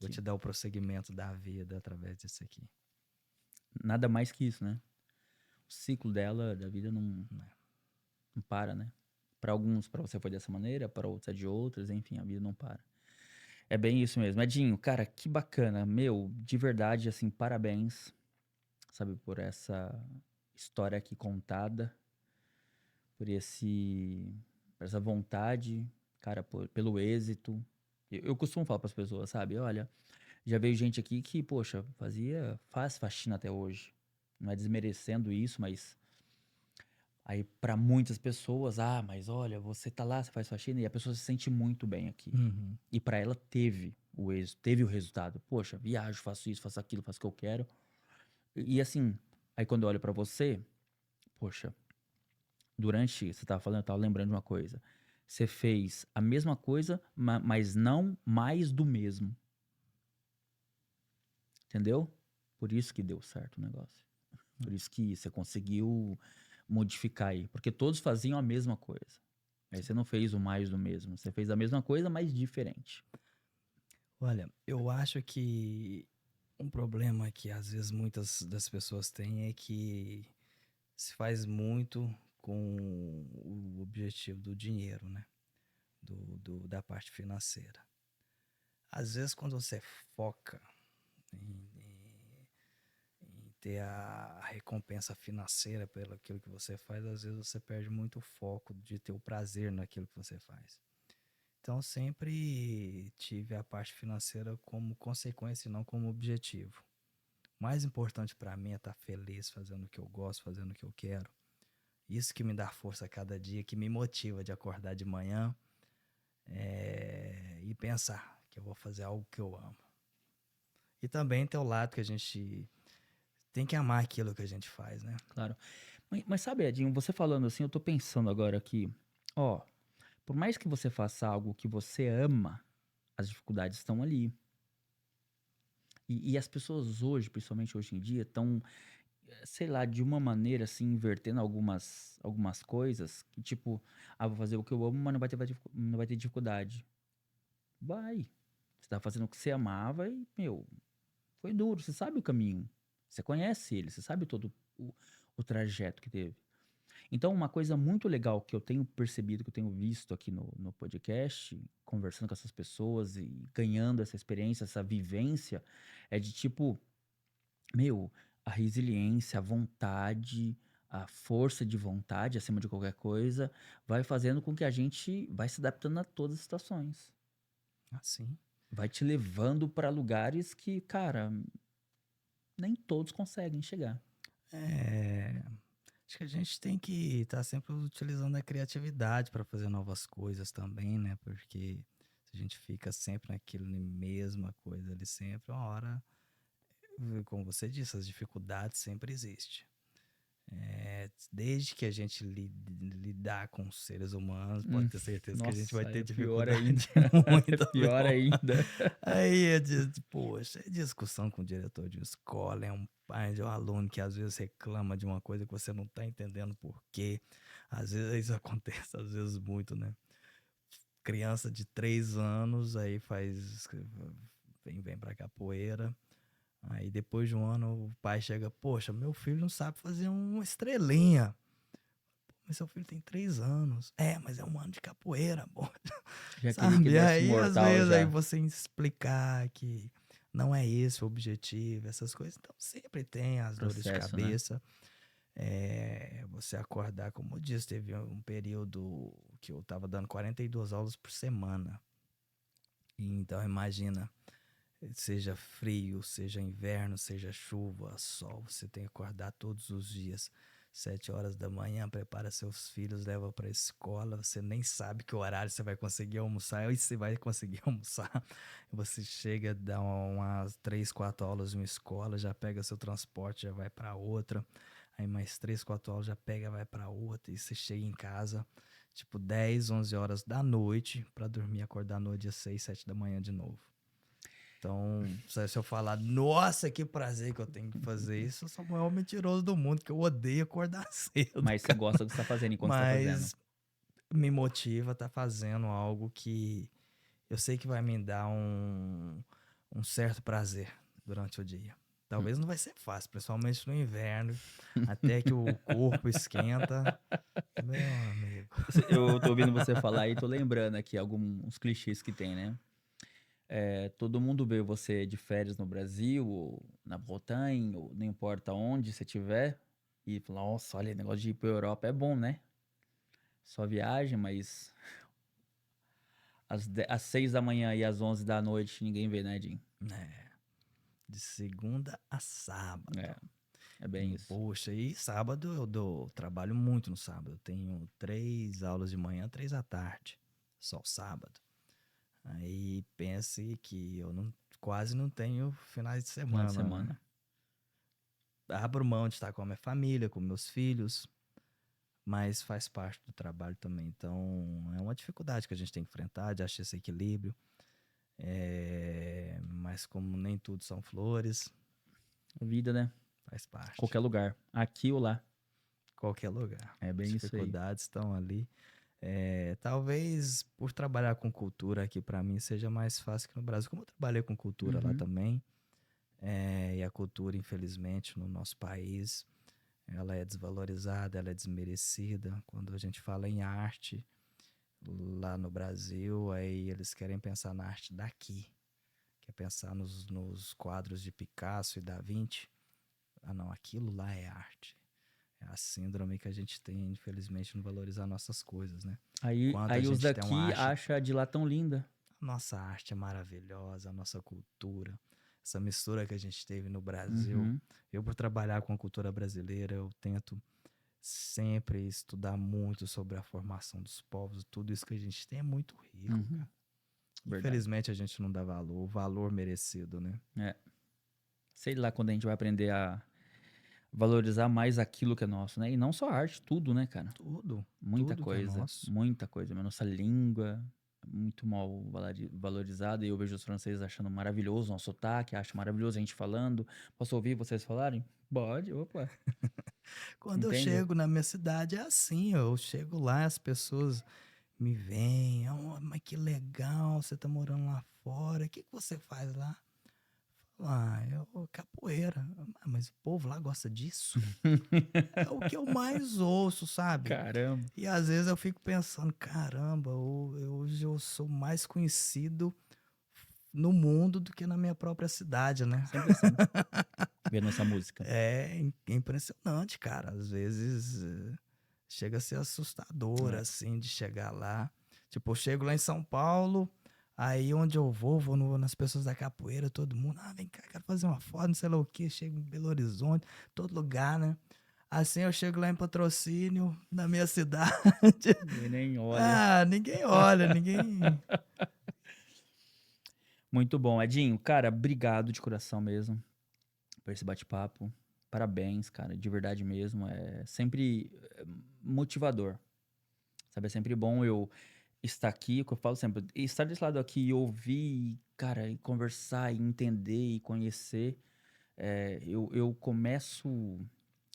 vou Aqui. te dar o prosseguimento da vida através disso aqui. Nada mais que isso, né? O ciclo dela, da vida, não, Né? não para, né? Para alguns, para você foi dessa maneira, para outros é de outras, enfim, a vida não para. É bem isso mesmo. Edinho, cara, que bacana. Meu, de verdade, assim, parabéns, sabe, por essa história aqui contada, por por essa vontade, cara, pelo êxito. Eu costumo falar para as pessoas, sabe, olha, Já veio gente aqui que, poxa, faz faxina até hoje. Não é desmerecendo isso, mas aí para muitas pessoas, mas olha, você tá lá, você faz faxina e a pessoa se sente muito bem aqui. Uhum. E para ela teve o êxito, teve o resultado. Poxa, viajo, faço isso, faço aquilo, faço o que eu quero. E assim, aí quando eu olho para você, poxa, você tava falando, eu tava lembrando de uma coisa. Você fez a mesma coisa, mas não mais do mesmo. Entendeu? Por isso que deu certo o negócio. Por isso que você conseguiu modificar aí. Porque todos faziam a mesma coisa. Aí você não fez o mais do mesmo. Você fez a mesma coisa, mas diferente. Olha, eu acho que um problema que às vezes muitas das pessoas têm é que se faz muito com o objetivo do dinheiro, né? Da parte financeira. Às vezes, quando você foca em ter a recompensa financeira pelo aquilo que você faz, às vezes você perde muito o foco de ter o prazer naquilo que você faz. Então, sempre tive a parte financeira como consequência e não como objetivo. O mais importante para mim é estar feliz fazendo o que eu gosto, fazendo o que eu quero. Isso que me dá força a cada dia, que me motiva de acordar de manhã e pensar que eu vou fazer algo que eu amo. E também tem o lado que a gente tem que amar aquilo que a gente faz, né? Claro. Mas sabe, Edinho, você falando assim, eu tô pensando agora aqui. Ó, por mais que você faça algo que você ama, as dificuldades estão ali. E as pessoas hoje, principalmente hoje em dia, estão, sei lá, de uma maneira assim, invertendo algumas coisas, que tipo, vou fazer o que eu amo, mas não vai ter dificuldade. Vai. Você tá fazendo o que você amava e, meu, foi duro. Você sabe o caminho. Você conhece ele, você sabe todo o trajeto que teve. Então, uma coisa muito legal que eu tenho percebido, que eu tenho visto aqui no podcast, conversando com essas pessoas e ganhando essa experiência, essa vivência, é de tipo, meu, a resiliência, a vontade, a força de vontade, acima de qualquer coisa, vai fazendo com que a gente vai se adaptando a todas as situações. Assim. Vai te levando para lugares que, cara, nem todos conseguem chegar. É, acho que a gente tem que estar sempre utilizando a criatividade para fazer novas coisas também, né? Porque se a gente fica sempre naquilo, na mesma coisa ali sempre, uma hora, como você disse, as dificuldades sempre existem. Desde que a gente lidar com os seres humanos, pode Hum, ter certeza que a gente vai Nossa, ter é pior dificuldade ainda. É muita, pior meu. ainda. Aí poxa, é discussão com o diretor de escola, é um pai de um aluno que às vezes reclama de uma coisa que você não tá entendendo por quê. Às vezes isso acontece, às vezes muito, né? Criança de 3 anos, aí vem pra capoeira. Aí depois de um ano o pai chega, poxa, meu filho não sabe fazer uma estrelinha. Mas seu filho tem 3 anos. É, mas é um ano de capoeira, pô. Já queria que Sabe? desse Aí, às mortal vezes, aí já. você explicar que não é esse o objetivo, essas coisas. Então, sempre tem as dores de Processo, né? cabeça. Você acordar, como eu disse, teve um período que eu tava dando 42 aulas por semana. Então, imagina, seja frio, seja inverno, seja chuva, sol, você tem que acordar todos os dias. 7 horas da manhã, prepara seus filhos, leva para a escola. Você nem sabe que horário você vai conseguir almoçar e se vai conseguir almoçar. Você chega, dá umas 3, 4 aulas em uma escola, já pega seu transporte, já vai para outra. Aí mais 3, 4 aulas, já pega, vai para outra. E você chega em casa, tipo 10, 11 horas da noite, para dormir e acordar no dia 6, 7 da manhã de novo. Então, se eu falar, nossa, que prazer que eu tenho que fazer isso, eu sou o maior mentiroso do mundo, que eu odeio acordar cedo, Mas você cara. gosta do que você tá fazendo enquanto você tá fazendo. Mas me motiva a estar fazendo algo que eu sei que vai me dar um certo prazer durante o dia. Hum. Talvez não vai ser fácil, principalmente no inverno, até que o corpo esquenta. Meu amigo. Eu tô ouvindo você falar e tô lembrando aqui alguns clichês que tem, né? Todo mundo vê você de férias no Brasil, ou na Bretagne, ou não importa onde você estiver, e fala, nossa, olha, negócio de ir pra Europa é bom, né? Só viagem, mas às 6 da manhã e às 11 da noite ninguém vê, né, Jim? De segunda a sábado. É bem isso. Poxa, e sábado trabalho muito no sábado. Eu tenho 3 aulas de manhã, 3 à tarde. Só sábado. Aí pense que eu quase não tenho finais de Final de semana, né? semana. Abro mão de estar com a minha família, com meus filhos, mas faz parte do trabalho também. Então, é uma dificuldade que a gente tem que enfrentar, de achar esse equilíbrio. Mas como nem tudo são flores, Vida, né? faz parte. Qualquer lugar. Aqui ou lá. Qualquer lugar. É As bem isso aí. dificuldades estão ali. Talvez por trabalhar com cultura aqui para mim seja mais fácil que no Brasil. Como eu trabalhei com cultura lá também, e a cultura, infelizmente, no nosso país, ela é desvalorizada, ela é desmerecida. Quando a gente fala em arte lá no Brasil, aí eles querem pensar na arte daqui. Quer pensar nos quadros de Picasso e Da Vinci. Ah, não, aquilo lá é arte. É a síndrome que a gente tem, infelizmente, não valorizar nossas coisas, né? Quando a Aí os gente tem uma daqui arte, acham a de lá tão linda. a nossa arte é maravilhosa, a nossa cultura, essa mistura que a gente teve no Brasil. Uhum. Eu, por trabalhar com a cultura brasileira, eu tento sempre estudar muito sobre a formação dos povos. Tudo isso que a gente tem é muito rico, cara. Verdade. Infelizmente, a gente não dá valor, o valor merecido, né? Sei lá quando a gente vai aprender a valorizar mais aquilo que é nosso, né? E não só a arte, tudo, né, cara? Tudo, Muita tudo que é coisa, nosso. muita coisa. A nossa língua é muito mal valorizada e eu vejo os franceses achando maravilhoso o nosso sotaque, acho maravilhoso a gente falando. Posso ouvir vocês falarem? Pode, opa. Quando eu Entende? chego na minha cidade é assim, eu chego lá, as pessoas me veem, "Oh, mas que legal, você tá morando lá fora, o que que você faz lá?" Eu capoeira. "Ah, mas o povo lá gosta disso?" É o que eu mais ouço, sabe? Caramba. E às vezes eu fico pensando, caramba, hoje eu sou mais conhecido no mundo do que na minha própria cidade, né? Sempre assim. Ver nossa música. É impressionante, cara. Às vezes chega a ser assustador, É. assim, de chegar lá. Tipo, eu chego lá em São Paulo, aí onde eu vou nas pessoas da capoeira, todo mundo, vem cá, quero fazer uma foto, não sei lá o quê. Chego em Belo Horizonte, todo lugar, né? Assim eu chego lá em Patrocínio, na minha cidade. E nem olha. Ninguém olha, ninguém. Muito bom. Edinho, cara, obrigado de coração mesmo por esse bate-papo. Parabéns, cara, de verdade mesmo. É sempre motivador. Sabe, é sempre bom eu estar aqui, o que eu falo sempre, estar desse lado aqui e ouvir, cara, e conversar, e entender e conhecer. Eu começo,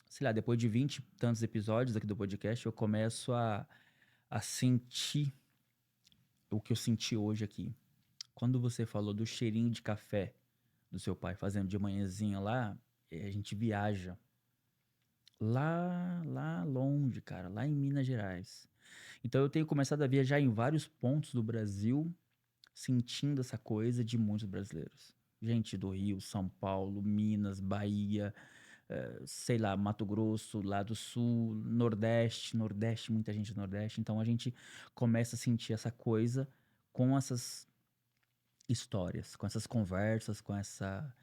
sei lá, depois de 20 e tantos episódios aqui do podcast, eu começo a sentir o que eu senti hoje aqui. Quando você falou do cheirinho de café do seu pai fazendo de manhãzinha lá, a gente viaja lá longe, cara, lá em Minas Gerais. Então eu tenho começado a viajar em vários pontos do Brasil, sentindo essa coisa de muitos brasileiros. Gente do Rio, São Paulo, Minas, Bahia, sei lá, Mato Grosso, lá do Sul, Nordeste, muita gente do Nordeste. Então a gente começa a sentir essa coisa com essas histórias, com essas conversas, com essa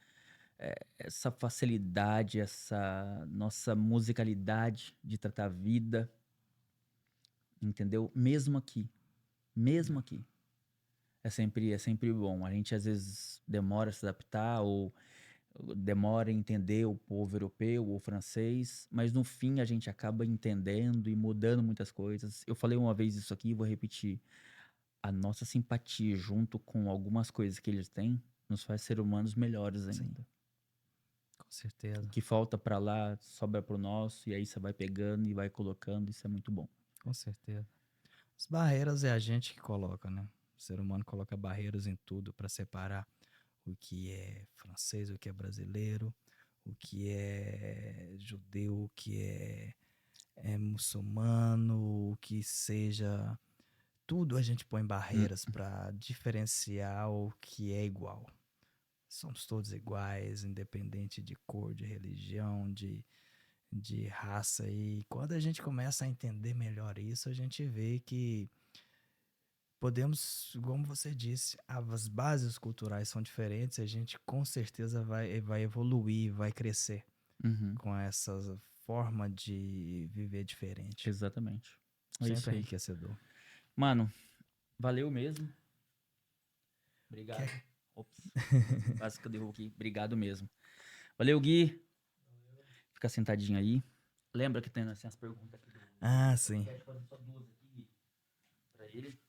facilidade, essa nossa musicalidade de tratar a vida, entendeu? Mesmo aqui. É sempre bom. A gente às vezes demora a se adaptar ou demora a entender o povo europeu ou francês, mas no fim a gente acaba entendendo e mudando muitas coisas. Eu falei uma vez isso aqui e vou repetir. A nossa simpatia junto com algumas coisas que eles têm nos faz ser humanos melhores Sim, ainda. com O certeza. que falta pra lá sobra pro nosso e aí você vai pegando e vai colocando, isso é muito bom. Com certeza. As barreiras é a gente que coloca, né? O ser humano coloca barreiras em tudo para separar o que é francês, o que é brasileiro, o que é judeu, o que é muçulmano, o que seja. Tudo a gente põe Hum. barreiras para diferenciar o que é igual. Somos todos iguais, independente de cor, de religião, de raça. E quando a gente começa a entender melhor isso, a gente vê que podemos, como você disse, as bases culturais são diferentes, a gente com certeza vai evoluir, vai crescer Uhum, com essa forma de viver diferente. exatamente. É isso Sempre aí. enriquecedor. Mano, valeu mesmo. Obrigado. Quer- Ops, quase que eu derrubo aqui. Obrigado mesmo. Valeu, Gui. Fica sentadinho aí. Lembra que tem assim, as perguntas aqui do Ah, sim. podcast, fazer só duas aqui, Gui, pra ele.